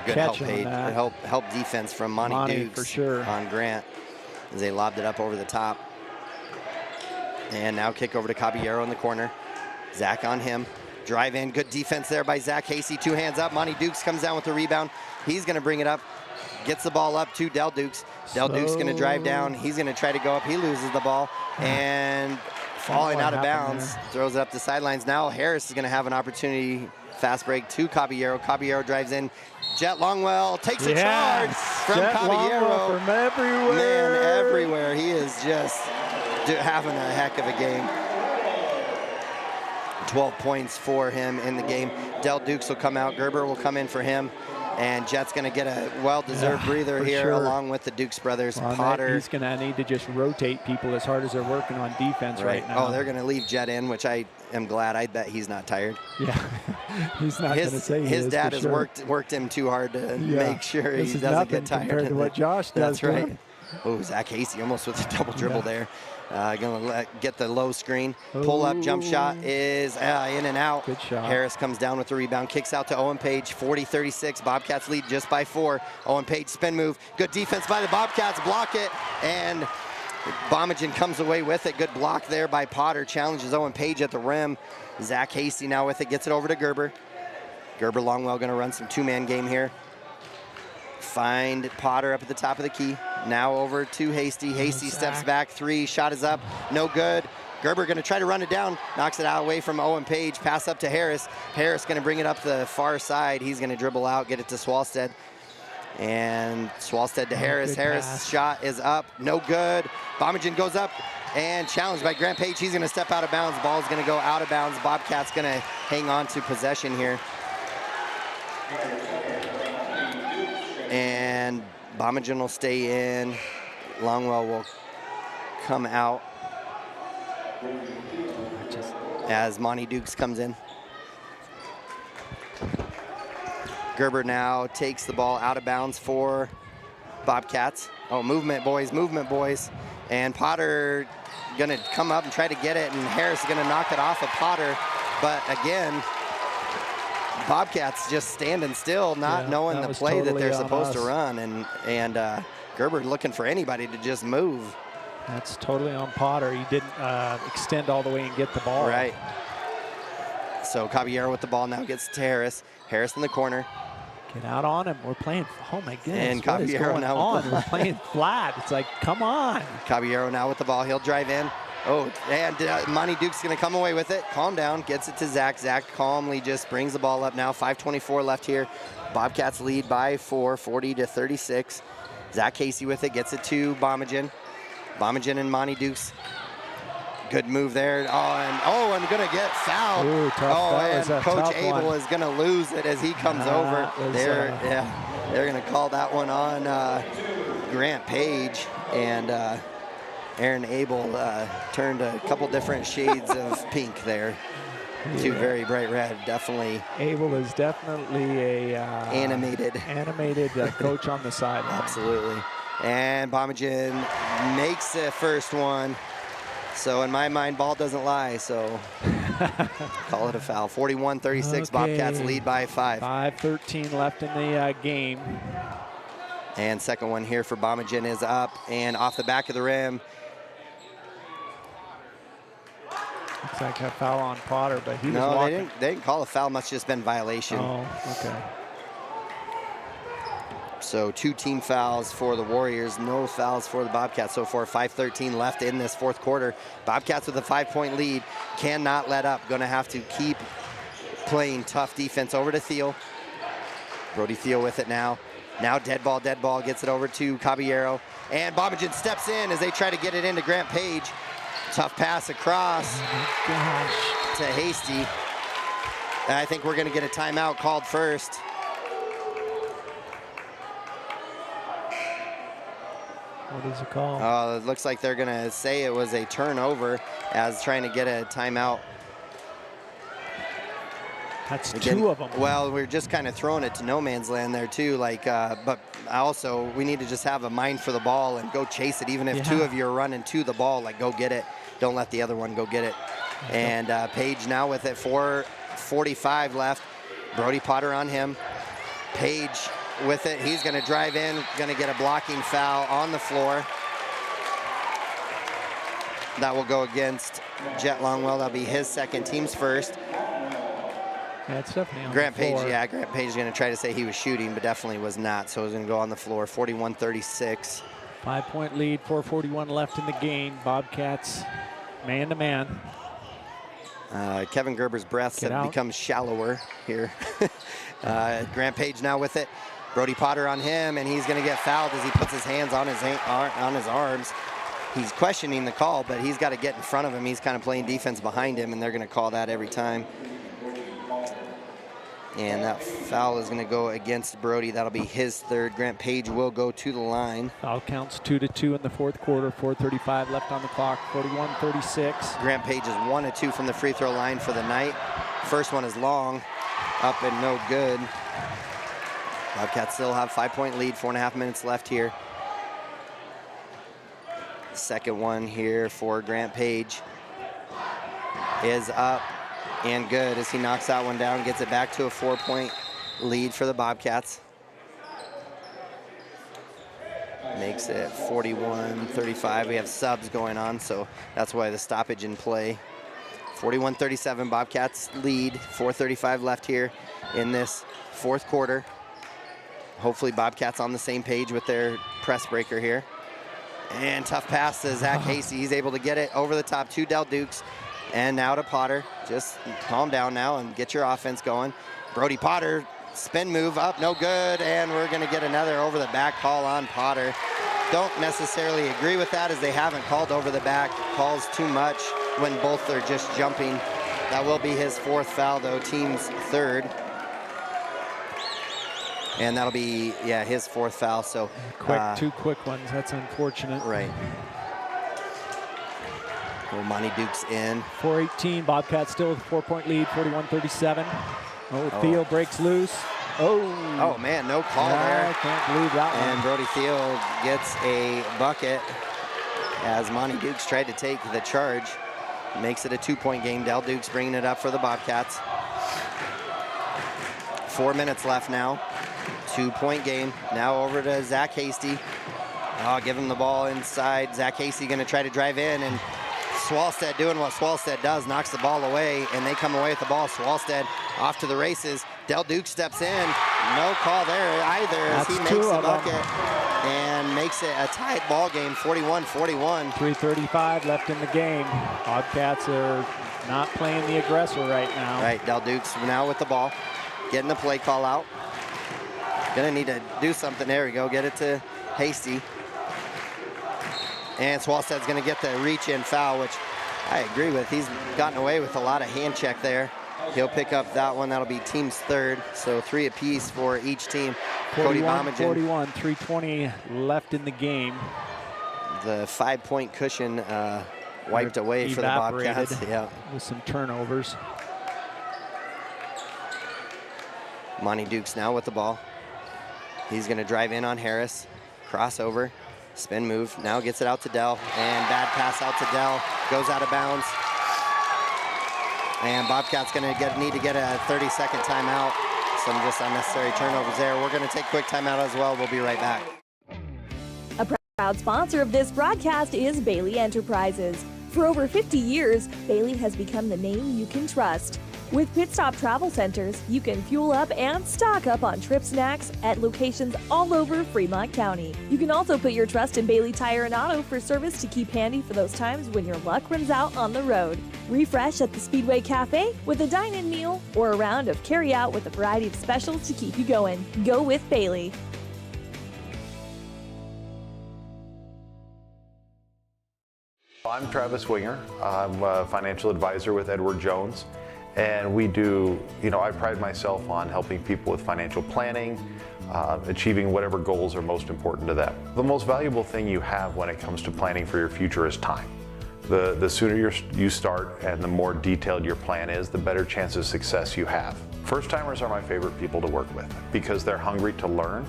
good catch help defense from Monty Dukes for sure. On Grant as they lobbed it up over the top. And now kick over to Caballero in the corner. Zach on him. Drive in. Good defense there by Zach Hasty. 2 hands up. Monty Dukes comes down with the rebound. He's going to bring it up. Gets the ball up to Del Dukes. Del Dukes going to drive down. He's going to try to go up. He loses the ball and falling out of bounds. Throws it up the sidelines. Now Harris is going to have an opportunity. Fast break to Caballero. Caballero drives in. Jet Longwell takes a charge from Jet Caballero. Longwell from everywhere. Man, everywhere. He is just having a heck of a game. 12 points for him in the game. Del Dukes will come out. Gerber will come in for him. And Jet's going to get a well-deserved breather here along with the Dukes brothers. Potter. He's going to need to just rotate people as hard as they're working on defense right now. Oh, they're going to leave Jet in, which I am glad. I bet he's not tired. Yeah, he's not going to say he his is, dad for has sure. worked him too hard to make sure this he is doesn't get nothing tired. compared to what Josh does. That's right. Oh, Zach Hasty almost with a double dribble there. Going to get the low screen. Pull up jump shot is in and out. Good shot. Harris comes down with the rebound. Kicks out to Owen Page. 40-36. Bobcats lead just by 4. Owen Page spin move. Good defense by the Bobcats. Block it. And Bomengen comes away with it. Good block there by Potter. Challenges Owen Page at the rim. Zach Hasty now with it. Gets it over to Gerber. Gerber Longwell going to run some 2-man game here. Find Potter up at the top of the key. Now over to Hasty. Hasty steps back. 3. Shot is up. No good. Gerber going to try to run it down. Knocks it out away from Owen Page. Pass up to Harris. Harris going to bring it up the far side. He's going to dribble out, get it to Swalstead. And Swalstead to Harris. Harris' shot is up. No good. Bomengen goes up and challenged by Grant Page. He's going to step out of bounds. Ball's going to go out of bounds. Bobcats going to hang on to possession here. And Bomengen will stay in. Longwell will come out as Monty Dukes comes in. Gerber now takes the ball out of bounds for Bobcats. Oh, movement, boys, movement, boys. And Potter going to come up and try to get it, and Harris is going to knock it off of Potter. But again, Bobcats just standing still, not knowing the play that they're supposed to run, and Gerber looking for anybody to just move. That's totally on Potter. He didn't extend all the way and get the ball. Right. So Caballero with the ball now gets to Harris. Harris in the corner. Get out on him. We're playing. Oh my goodness. And what is Caballero going now on? We're playing flat. It's like, come on. Caballero now with the ball. He'll drive in. Oh, and Monty Duke's going to come away with it. Calm down. Gets it to Zach. Zach calmly just brings the ball up now. 5:24 left here. Bobcats lead by 4, 40-36. Zach Hasty with it. Gets it to Bomengen. Bomengen and Monty Dukes. Good move there. I'm going to get fouled. Ooh, and Coach Abel is going to lose it as he comes over. They're going to call that one on Grant Page. And Aaron Abel turned a couple different shades of pink there. Yeah. To very bright red, definitely. Abel is definitely a animated coach on the sideline. Absolutely. And Bomengen makes the first one. So in my mind, ball doesn't lie, so call it a foul. 41-36, okay. Bobcats lead by 5. 5:13 left in the game. And second one here for Bomengen is up and off the back of the rim. Looks like a foul on Potter, but he was walking. No, they didn't call a foul, must just been violation. Oh, okay. So 2 team fouls for the Warriors, no fouls for the Bobcats so far. 5:13 left in this fourth quarter. Bobcats with a 5-point lead, cannot let up. Gonna have to keep playing tough defense. Over to Thiel. Brody Thiel with it now. Now dead ball, gets it over to Caballero. And Bomengen steps in as they try to get it into Grant Page. Tough pass across to Hasty. And I think we're gonna get a timeout called first. What is it called? It looks like they're gonna say it was a turnover as trying to get a timeout. That's again, 2 of them. Well, we're just kind of throwing it to no man's land there too. But also we need to just have a mind for the ball and go chase it. Even if 2 of you are running to the ball, go get it. Don't let the other one go get it. And Page now with it. 4:45 left. Brody Potter on him. Page with it. He's going to drive in, going to get a blocking foul on the floor. That will go against Jet Longwell. That'll be his second, team's first. Yeah, it's definitely on Grant the floor. Page, yeah, Grant Page is going to try to say he was shooting, but definitely was not. So he's going to go on the floor. 41-36. 5-point lead, 4:41 left in the game. Bobcats man-to-man. Kevin Gerber's breaths have become shallower here. Grant Page now with it. Brody Potter on him, and he's going to get fouled as he puts his hands on his arms. He's questioning the call, but he's got to get in front of him. He's kind of playing defense behind him, and they're going to call that every time. And that foul is going to go against Brody. That'll be his third. Grant Page will go to the line. Foul counts 2-2 in the fourth quarter. 4:35 left on the clock. 41-36. Grant Page is 1 of 2 from the free throw line for the night. First one is long, up and no good. Bobcats still have 5-point lead. 4.5 minutes left here. Second one here for Grant Page is up and good as he knocks that one down, gets it back to a 4-point lead for the Bobcats. Makes it 41-35. We have subs going on, so that's why the stoppage in play. 41-37, Bobcats lead. 4:35 left here in this fourth quarter. Hopefully Bobcats on the same page with their press breaker here. And tough pass to Zach Hasty. He's able to get it over the top to Del Dukes. And now to Potter. Just calm down now and get your offense going. Brody Potter, spin move up, no good. And we're going to get another over the back call on Potter. Don't necessarily agree with that as they haven't called over the back calls too much when both are just jumping. That will be his 4th foul though, team's 3rd. And that'll be, his 4th foul. So 2 quick ones. That's unfortunate. Right. Well, Monty Duke's in. 4:18. Bobcats still with a 4-point lead. 41-37. Thiel breaks loose. Oh man, no call there. I can't believe that one. And Brody Thiel gets a bucket as Monty Dukes tried to take the charge. Makes it a 2-point game. Del Dukes bringing it up for the Bobcats. 4 minutes left now. 2-point game. Now over to Zach Hasty. Give him the ball inside. Zach Hasty going to try to drive in, and Swalstead doing what Swalstead does, knocks the ball away, and they come away with the ball. Swalstead off to the races. Del Duke steps in. No call there either as he makes the bucket and makes it a tied ball game, 41-41. 3:35 left in the game. Bobcats are not playing the aggressor right now. Right, Del Duke's now with the ball, getting the play call out. Gonna need to do something. There we go, get it to Hasty. And Swalstead's gonna get the reach-in foul, which I agree with. He's gotten away with a lot of hand check there. He'll pick up that one. That'll be team's 3rd. So 3 apiece for each team. Cody Bomengen. 41, 3:20 left in the game. the 5-point cushion wiped away for the Bobcats. Yeah. With some turnovers. Monty Dukes now with the ball. He's going to drive in on Harris. Crossover, spin move. Now gets it out to Dell, and bad pass out to Dell. Goes out of bounds. And Bobcats going to need to get a 30-second timeout. Some just unnecessary turnovers there. We're going to take a quick timeout as well. We'll be right back. A proud sponsor of this broadcast is Bailey Enterprises. For over 50 years, Bailey has become the name you can trust. With Pit Stop Travel Centers, you can fuel up and stock up on trip snacks at locations all over Fremont County. You can also put your trust in Bailey Tire and Auto for service to keep handy for those times when your luck runs out on the road. Refresh at the Speedway Cafe with a dine-in meal or a round of carry-out with a variety of specials to keep you going. Go with Bailey. I'm Travis Winger. I'm a financial advisor with Edward Jones. And we do, I pride myself on helping people with financial planning, achieving whatever goals are most important to them. The most valuable thing you have when it comes to planning for your future is time. The sooner you start and the more detailed your plan is, the better chance of success you have. First-timers are my favorite people to work with because they're hungry to learn,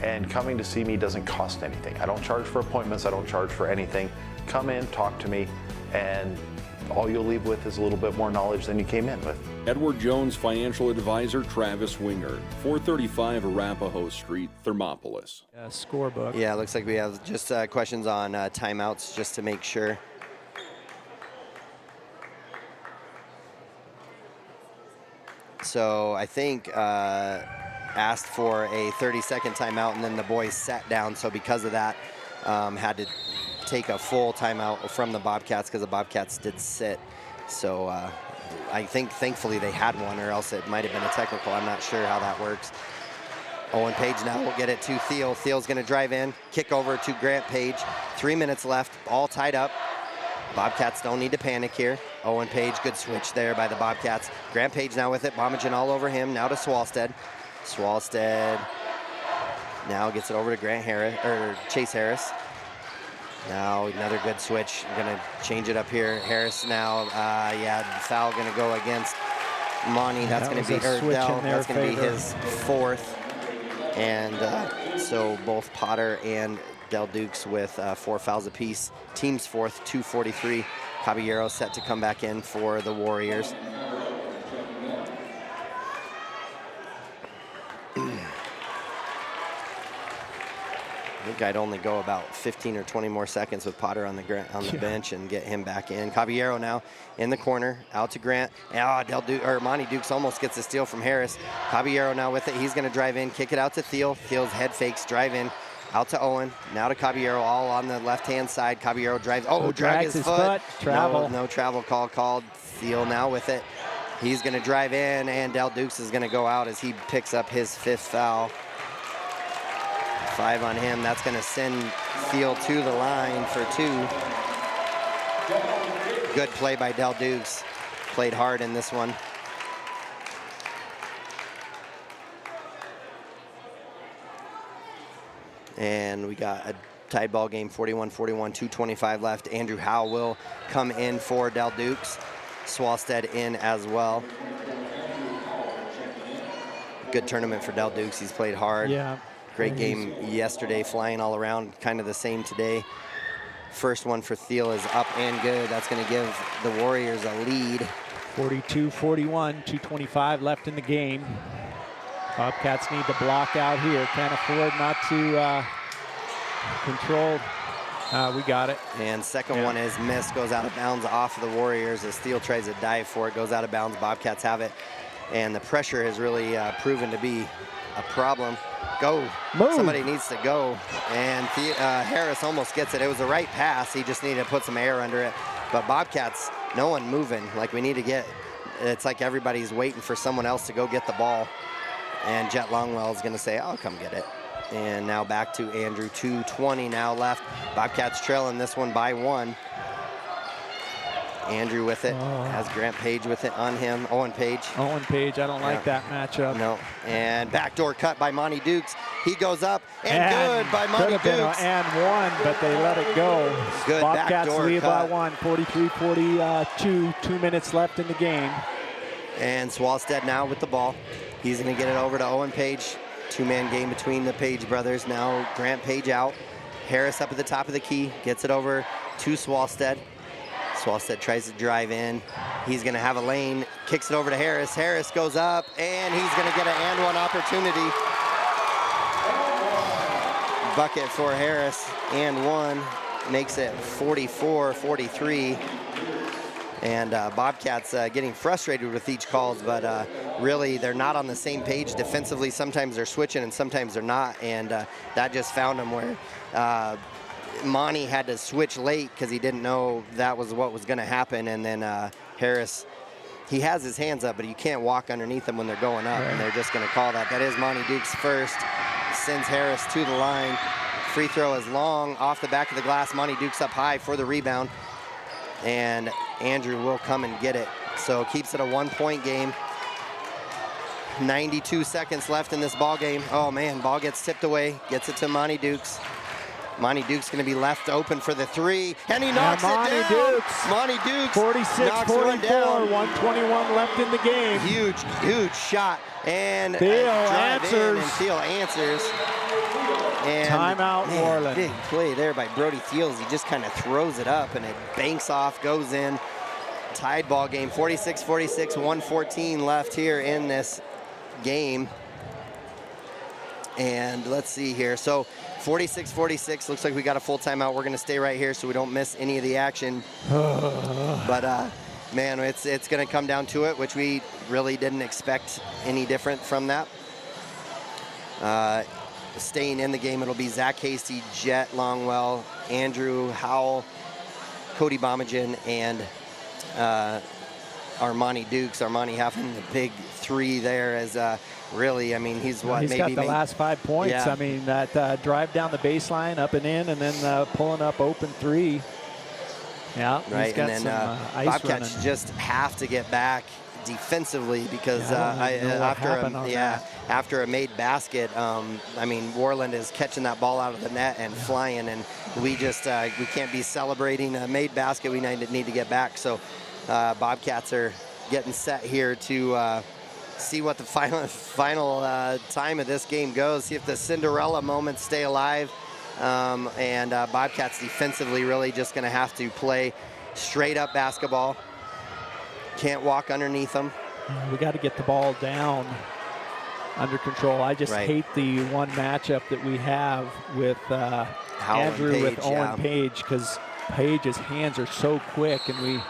and coming to see me doesn't cost anything. I don't charge for appointments, I don't charge for anything. Come in, talk to me, and all you'll leave with is a little bit more knowledge than you came in with. Edward Jones Financial Advisor Travis Winger, 435 Arapahoe Street, Thermopolis. Scorebook. Yeah, it looks like we have just questions on timeouts just to make sure. So I think asked for a 30-second timeout, and then the boys sat down. So because of that, had to take a full timeout from the Bobcats because the Bobcats did sit. So I think thankfully they had one, or else it might have been a technical. I'm not sure how that works. Owen Page now will get it to Thiel. Thiel's going to drive in, kick over to Grant Page. 3 minutes left, all tied up. Bobcats don't need to panic here. Owen Page, good switch there by the Bobcats. Grant Page now with it, Bomengen all over him. Now to Swalstead. Swalstead now gets it over to Chase Harris. Now another good switch. I'm gonna change it up here. Harris now, the foul gonna go against Monty. That's gonna be Dell. That's gonna be his fourth. And so both Potter and Del Dukes with 4 fouls apiece. Team's fourth, 2:43. Caballero set to come back in for the Warriors. I think I'd only go about 15 or 20 more seconds with Potter on the bench and get him back in. Caballero now in the corner, out to Grant. Monty Dukes almost gets a steal from Harris. Caballero now with it. He's going to drive in, kick it out to Thiel. Thiel's head fakes, drive in, out to Owen. Now to Caballero, all on the left-hand side. Caballero drives. Drags his foot. Travel. No travel call called. Thiel now with it. He's going to drive in, and Del Dukes is going to go out as he picks up his 5th foul. 5 on him. That's going to send Thiel to the line for 2. Good play by Del Dukes. Played hard in this one. And we got a tied ball game, 41-41, 2:25 left. Andrue Howell will come in for Del Dukes. Swalstead in as well. Good tournament for Del Dukes. He's played hard. Yeah. Great game yesterday, flying all around, kind of the same today. First one for Thiel is up and good. That's going to give the Warriors a lead. 42-41, 2:25 left in the game. Bobcats need to block out here. Can't afford not to control. We got it. And second one is missed, goes out of bounds off of the Warriors as Thiel tries to dive for it, goes out of bounds. Bobcats have it. And the pressure has really proven to be a problem. Go. Move. Somebody needs to go. And Harris almost gets it. It was the right pass. He just needed to put some air under it. But Bobcats, no one moving. Like we need to get, it's like everybody's waiting for someone else to go get the ball. And Jet Longwell is going to say, I'll come get it. And now back to Andrew, 2:20 now left. Bobcats trailing this one by 1. Andrew with it, has Grant Page with it on him, Owen Page. Owen Page, I don't like that matchup. No, and backdoor cut by Monty Dukes. He goes up, and good by Monty Dukes. And one, but they let it go. Good Bobcats lead by one, 43-42, 2 minutes left in the game. And Swalstead now with the ball. He's gonna get it over to Owen Page. Two-man game between the Page brothers. Now Grant Page out. Harris up at the top of the key, gets it over to Swalstead. Swalstead tries to drive in. He's gonna have a lane, kicks it over to Harris. Harris goes up, and he's gonna get an and one opportunity. Bucket for Harris, and one, makes it 44-43. And Bobcats getting frustrated with each calls, but really they're not on the same page defensively. Sometimes they're switching and sometimes they're not, and that just found them where Monty had to switch late because he didn't know that was what was going to happen. And then Harris, he has his hands up, but you can't walk underneath them when they're going up, and they're just going to call that. That is Monty Dukes first, sends Harris to the line. Free throw is long, off the back of the glass. Monty Dukes up high for the rebound, and Andrew will come and get it. So keeps it a 1-point game. 92 seconds left in this ball game. Oh man, ball gets tipped away, gets it to Monty Dukes. Monty Dukes going to be left open for the three, and he knocks it down. Monty Dukes 46-44, 121 left in the game. Huge shot, and Thiel answers. And Thiel answers. And timeout, Worland. Big play there by Brody Thiels. He just kind of throws it up, and it banks off, goes in. Tied ball game, 46-46, 1:14 left here in this game. And let's see here. So 46-46, looks like we got a full timeout. We're going to stay right here so we don't miss any of the action. But man, it's going to come down to it, which we really didn't expect any different from that. Staying in the game, it'll be Zach Hasty, Jet Longwell, Andrue Howell, Cody Bomengen, and Armani Dukes. Armani having the big three there as really, I mean, he's what, he's got the last 5 points. Yeah. I mean, that drive down the baseline, up and in, and then pulling up open three. Yeah, right. He's got and then ice Bobcats running. just have to get back defensively because after a made basket, I mean, Worland is catching that ball out of the net and flying, and we just we can't be celebrating a made basket. We need to get back. So Bobcats are getting set here to see what the final time of this game goes. See if the Cinderella moments stay alive. And Bobcats defensively really just going to have to play straight up basketball. Can't walk underneath them. We got to get the ball down under control. I just hate the one matchup that we have with Andrew Page, with Owen Page, because Page's hands are so quick, and we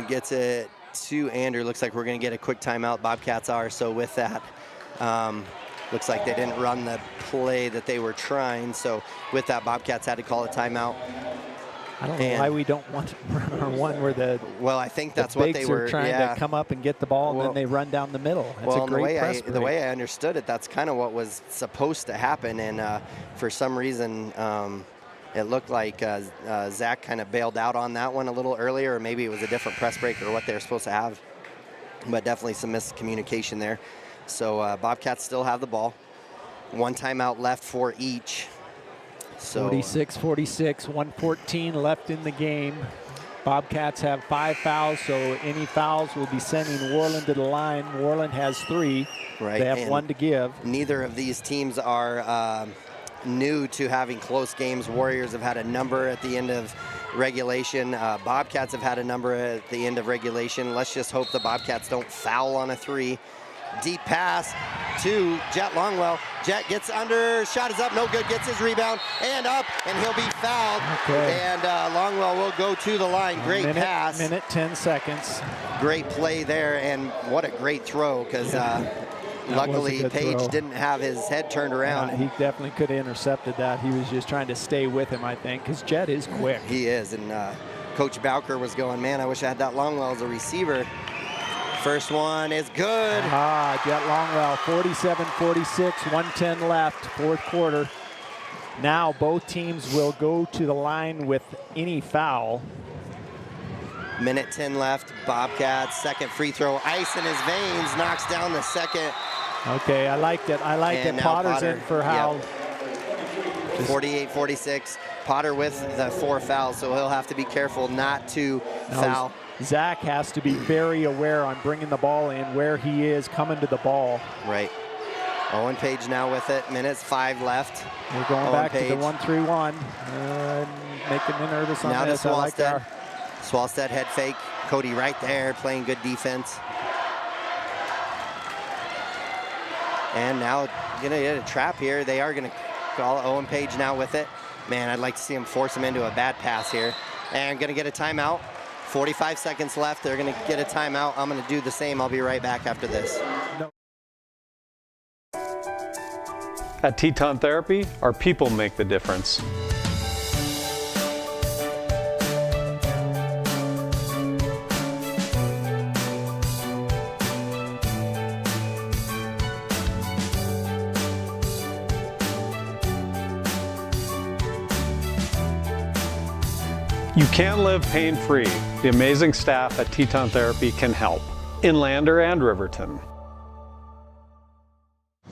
gets it to Andrew. Looks like we're going to get a quick timeout. Bobcats are. So with that, looks like they didn't run the play that they were trying. So with that, Bobcats had to call a timeout. I don't know why we don't want to run our one where the I think that's what they were trying to come up and get the ball, and then they run down the middle. That's a great press break. The way I understood it, that's kind of what was supposed to happen, and for some reason it looked like Zach kind of bailed out on that one a little earlier, or maybe it was a different press break or what they were supposed to have, but definitely some miscommunication there. So Bobcats still have the ball. One timeout left for each. So 46-46, 1:14 left in the game. Bobcats have 5 fouls, so any fouls will be sending Worland to the line. Worland has 3. Right. They have 1 to give. Neither of these teams are new to having close games. Warriors have had a number at the end of regulation. Bobcats have had a number at the end of regulation. Let's just hope the Bobcats don't foul on a 3. Deep pass to Jet Longwell. Jet gets under, shot is up, no good, gets his rebound, and up, and he'll be fouled. Okay. And Longwell will go to the line. Great pass. Minute 10 seconds. Great play there, and what a great throw, because luckily Page didn't have his head turned around. He definitely could have intercepted that. He was just trying to stay with him, I think, because Jet is quick. He is, and Coach Bowker was going, man, I wish I had that Longwell as a receiver. First one is good. Jet Longwell, 47-46, 1:10 left, fourth quarter. Now both teams will go to the line with any foul. Minute 10 left. Bobcats, second free throw. Ice in his veins, knocks down the second. Okay, I liked it. I liked it. Potter's in for Howell. 48-46. Potter with the 4 fouls, so he'll have to be careful not to foul. Zach has to be very aware on bringing the ball in where he is coming to the ball. Right. Owen Page now with it. Minutes 5 left. We're going back to the 1-3-1. Making me nervous on now this. to Swalstead. Like Swalstead head fake. Cody right there playing good defense. And now gonna get a trap here. They are gonna call Owen Page now with it. Man, I'd like to see him force him into a bad pass here. And gonna get a timeout. 45 seconds left. They're gonna get a timeout. I'm gonna do the same. I'll be right back after this. No. At Teton Therapy, our people make the difference. You can live pain-free. The amazing staff at Teton Therapy can help. In Lander and Riverton.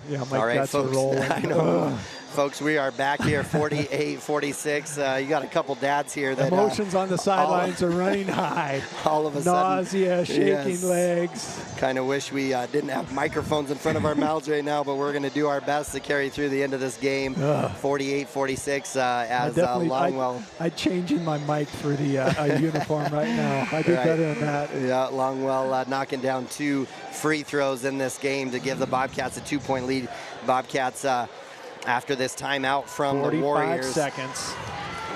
Yeah, Mike, all right, that's folks. A roll. I know. Folks, we are back here, 48-46. You got a couple dads here that emotions on the sidelines are running high. All of a sudden, nausea, shaking legs. Kind of wish we didn't have microphones in front of our mouths right now, but we're going to do our best to carry through the end of this game. 48-46 as Longwell. I'd change in my mic for the uniform right now. I do better than that. Yeah, Longwell knocking down 2 free throws in this game to give the Bobcats a 2-point lead. Bobcats after this timeout from the Warriors.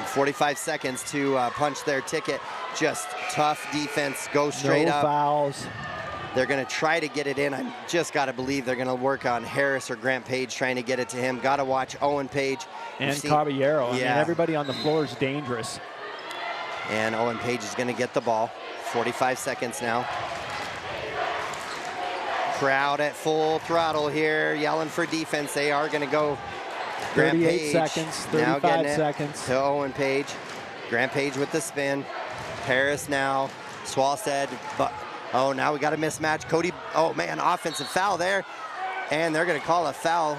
45 seconds to punch their ticket. Just tough defense, go straight up. No fouls. They're going to try to get it in. I just got to believe they're going to work on Harris or Grant Page trying to get it to him. Got to watch Owen Page. And Caballero. I mean, everybody on the floor is dangerous. And Owen Page is going to get the ball. 45 seconds now. Crowd at full throttle here, yelling for defense. They are going to go. Grant 38 Page seconds, 35 now getting seconds. To Owen Page. Grant Page with the spin. Harris now. Swalstead. But oh, now we got a mismatch. Cody. Oh man, offensive foul there, and they're going to call a foul.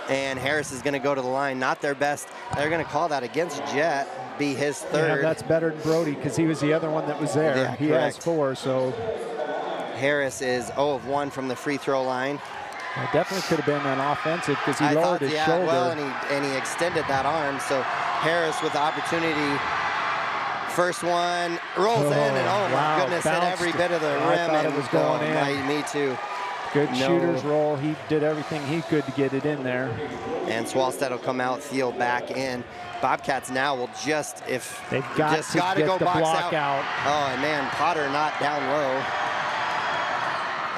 And Harris is going to go to the line. Not their best. They're going to call that against Jet. Be his 3rd. Yeah, that's better than Brody because he was the other one that was there. Yeah, he correct. has 4, so. Harris is 0 of 1 from the free throw line. It definitely could have been an offensive because he lowered his shoulder. Well, and he extended that arm. So Harris with the opportunity. First one rolls in, and my goodness, hit every bit of the rim. I thought it was going in. Me too. Good shooter's roll. He did everything he could to get it in there. And Swalstead will come out, Thiel back in. Bobcats now will just, if they've got just to got to get go the box block out. Oh, and man, Potter not down low.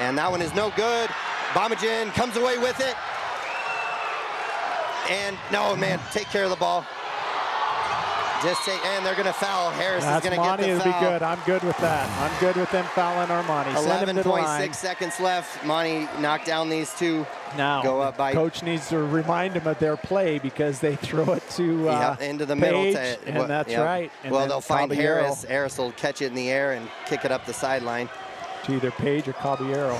And that one is no good. Bomengen comes away with it. And no, man, take care of the ball. And they're going to foul. Harris is going to get the foul. Monty will be good. I'm good with that. I'm good with them fouling Armani. 11.6 seconds left. Monty knocked down these 2. Now, go up by. Coach needs to remind them of their play because they throw it to into the Page, middle. And that's right. And well, they'll find Harris. Harris will catch it in the air and kick it up the sideline. To either Page or Caballero.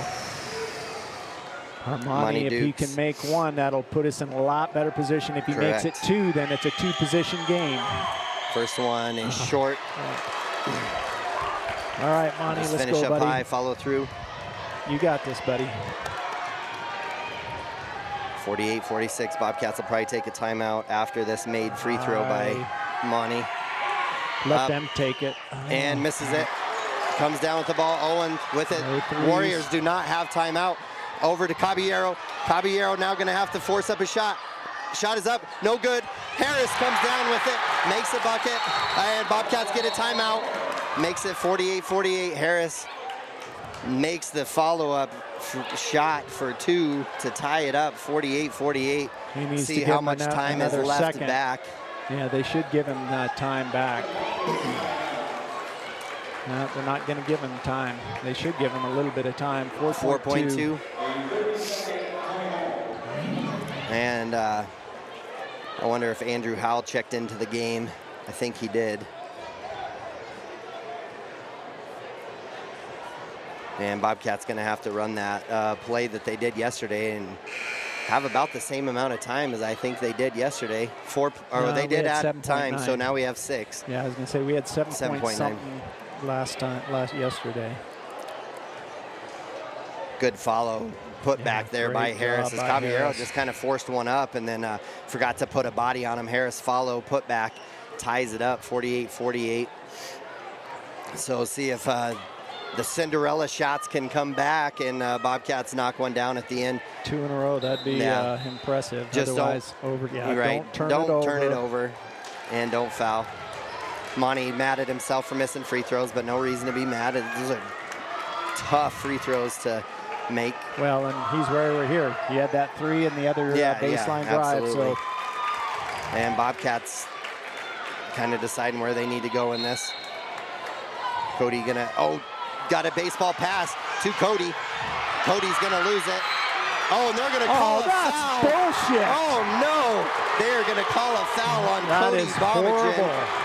Armani, if he can make 1, that'll put us in a lot better position. If he makes it 2, then it's a 2-position game. First one is short. All right, Monty, let's finish go, up buddy. High, follow through. You got this, buddy. 48-46. Bobcats will probably take a timeout after this made free throw by Monty. Let them take it. And misses it. Comes down with the ball. Owen with it. Warriors do not have timeout. Over to Caballero. Caballero now going to have to force up a shot. Shot is up, no good. Harris comes down with it, makes a bucket, and Bobcats get a timeout. Makes it 48-48. Harris makes the follow-up shot for 2 to tie it up, 48-48. He needs See to how much time is left back. Yeah, they should give him time back. No, they're not going to give him time. They should give him a little bit of time. 4.2. And I wonder if Andrue Howell checked into the game. I think he did. And Bobcats going to have to run that play that they did yesterday and have about the same amount of time as I think they did yesterday. They did add time, so now we have 6. Yeah, I was going to say we had 7 point something yesterday. Good follow put back there by Harris as Caballero just kind of forced one up and then forgot to put a body on him. Harris follow, put back, ties it up 48-48. So see if the Cinderella shots can come back and Bobcats knock one down at the end. 2 in a row, that'd be impressive. Just otherwise, don't turn it over and don't foul. Monty mad at himself for missing free throws, but no reason to be mad. Those are tough free throws to make. Well, and he's where we're here. He had that 3 and the other baseline drive. Absolutely. So. And Bobcats kind of deciding where they need to go in this. Cody got a baseball pass to Cody. Cody's gonna lose it. Oh, and they're gonna call a foul. Bullshit. Oh no, they're gonna call a foul on Cody Bomengen.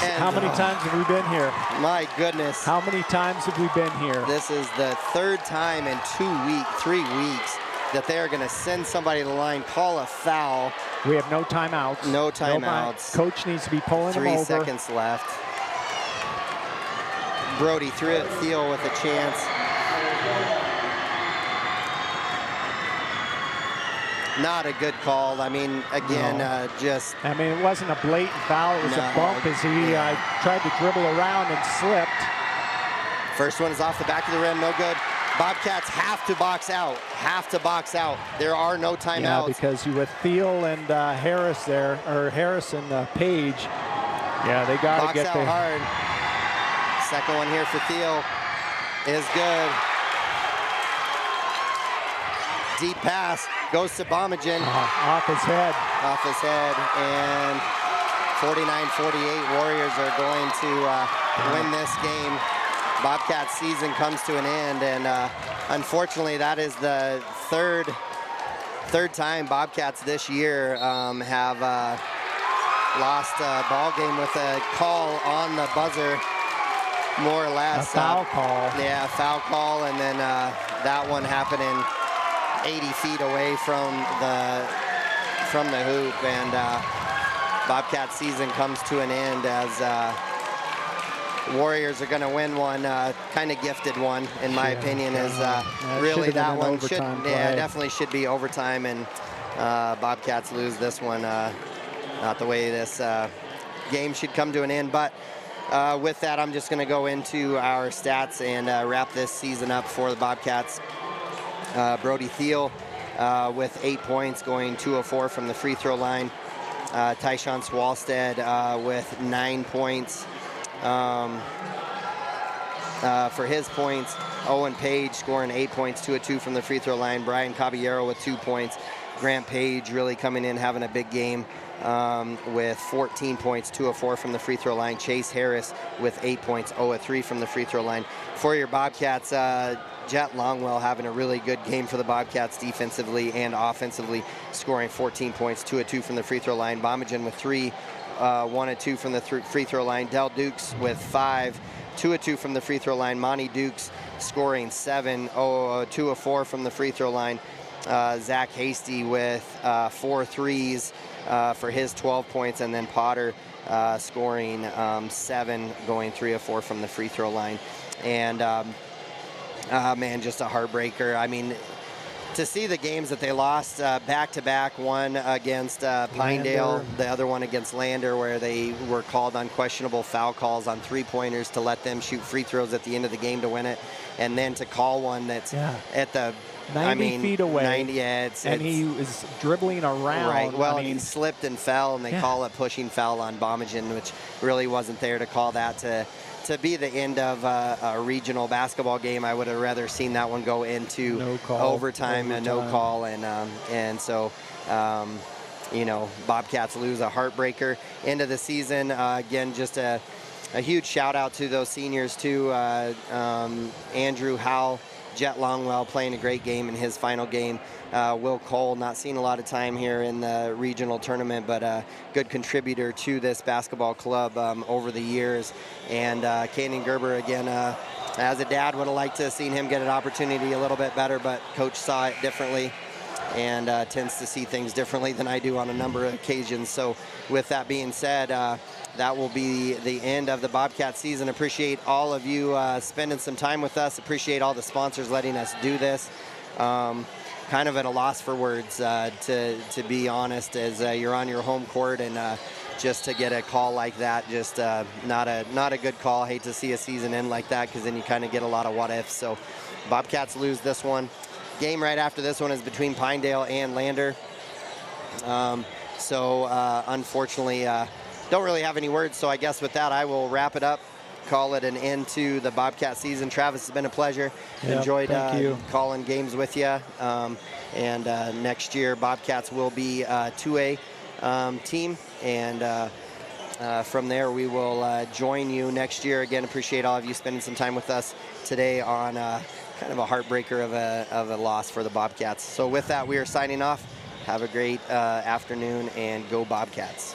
And how many times have we been here? My goodness. How many times have we been here? This is the 3rd time in 3 weeks that they're gonna send somebody to the line, call a foul. We have no timeouts. No timeouts. Coach needs to be pulling them over. 3 seconds left. Brody threw it, Thiel with a chance. Not a good call. I mean, again, just... I mean, it wasn't a blatant foul. It was a bump as he tried to dribble around and slipped. First one is off the back of the rim, no good. Bobcats have to box out. There are no timeouts. Yeah, because with Thiel and Harris there, or Harris and Page, they got to get out there. Hard. Second one here for Thiel is good. Deep pass goes to Bomengen. Off his head. And 49-48, Warriors are going to win this game. Bobcats season comes to an end, and unfortunately that is the third time Bobcats this year have lost a ball game with a call on the buzzer, more or less. A foul call. Yeah, foul call, and then that one happening 80 feet away from the hoop, and Bobcat season comes to an end as Warriors are going to win one, kind of gifted one, in my opinion, is really that one should, definitely should be overtime, and Bobcats lose this one. Not the way this game should come to an end, but with that, I'm just going to go into our stats and wrap this season up for the Bobcats. Brody Thiel with 8 points, going 2 of 4 from the free throw line. Tyshawn Swalstead with 9 points. For his points, Owen Page scoring 8 points, 2 of 2 from the free throw line. Brian Caballero with 2 points. Grant Page really coming in, having a big game with 14 points, 2 of 4 from the free throw line. Chase Harris with 8 points, 0 of 3 from the free throw line. For your Bobcats, Jet Longwell having a really good game for the Bobcats defensively and offensively, scoring 14 points, 2 of 2 from the free throw line. Bomengen with 3, 1 of 2 from the free throw line. Del Dukes with 5, 2 of 2 from the free throw line. Monty Dukes scoring 7, 2 of 4 from the free throw line. Zach Hasty with 4 threes for his 12 points, and then Potter scoring 7, going 3 of 4 from the free throw line. And man, just a heartbreaker. I mean, to see the games that they lost back-to-back, one against Pinedale, Lander. The other one against Lander, where they were called on questionable foul calls on three-pointers to let them shoot free throws at the end of the game to win it, and then to call one that's at the 90 feet away. 90, he was dribbling around. Right. Well, he slipped and fell, and they call it pushing foul on Bomengen, which really wasn't there to call that to be the end of a regional basketball game. I would have rather seen that one go into overtime and no call, and so you know, Bobcats lose a heartbreaker into the season. Again, just a huge shout out to those seniors too. Andrue Howell Jet Longwell playing a great game in his final game. Will Cole, not seeing a lot of time here in the regional tournament, but a good contributor to this basketball club over the years. And Caden Gerber, again, as a dad, would have liked to have seen him get an opportunity a little bit better, but coach saw it differently and tends to see things differently than I do on a number of occasions. So with that being said, that will be the end of the Bobcat season. Appreciate all of you spending some time with us. Appreciate all the sponsors letting us do this. Kind of at a loss for words, to be honest, as you're on your home court and just to get a call like that, just not a good call. Hate to see a season end like that, because then you kind of get a lot of what ifs. So Bobcats lose this one. Game right after this one is between Pinedale and Lander. Unfortunately, don't really have any words. So I guess with that, I will wrap it up, call it an end to the Bobcat season. Travis, it's been a pleasure. Yep, Enjoyed calling games with you. Next year, Bobcats will be a 2A team. And from there, we will join you next year. Again, appreciate all of you spending some time with us today on kind of a heartbreaker of a loss for the Bobcats. So with that, we are signing off. Have a great afternoon, and go Bobcats.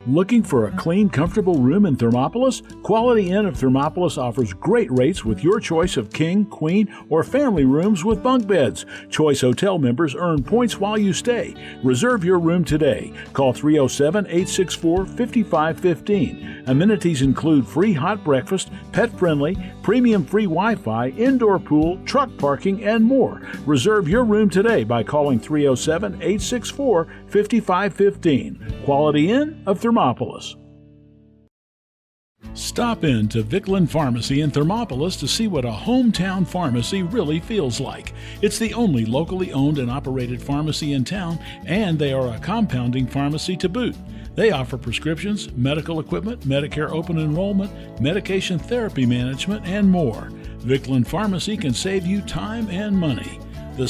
Looking for a clean, comfortable room in Thermopolis? Quality Inn of Thermopolis offers great rates with your choice of king, queen, or family rooms with bunk beds. Choice Hotel members earn points while you stay. Reserve your room today. Call 307-864-5515. Amenities include free hot breakfast, pet-friendly, premium free Wi-Fi, indoor pool, truck parking, and more. Reserve your room today by calling 307-864-5515. Quality Inn of Thermopolis. Stop in to Vickland Pharmacy in Thermopolis to see what a hometown pharmacy really feels like. It's the only locally owned and operated pharmacy in town, and they are a compounding pharmacy to boot. They offer prescriptions, medical equipment, Medicare open enrollment, medication therapy management, and more. Vickland Pharmacy can save you time and money.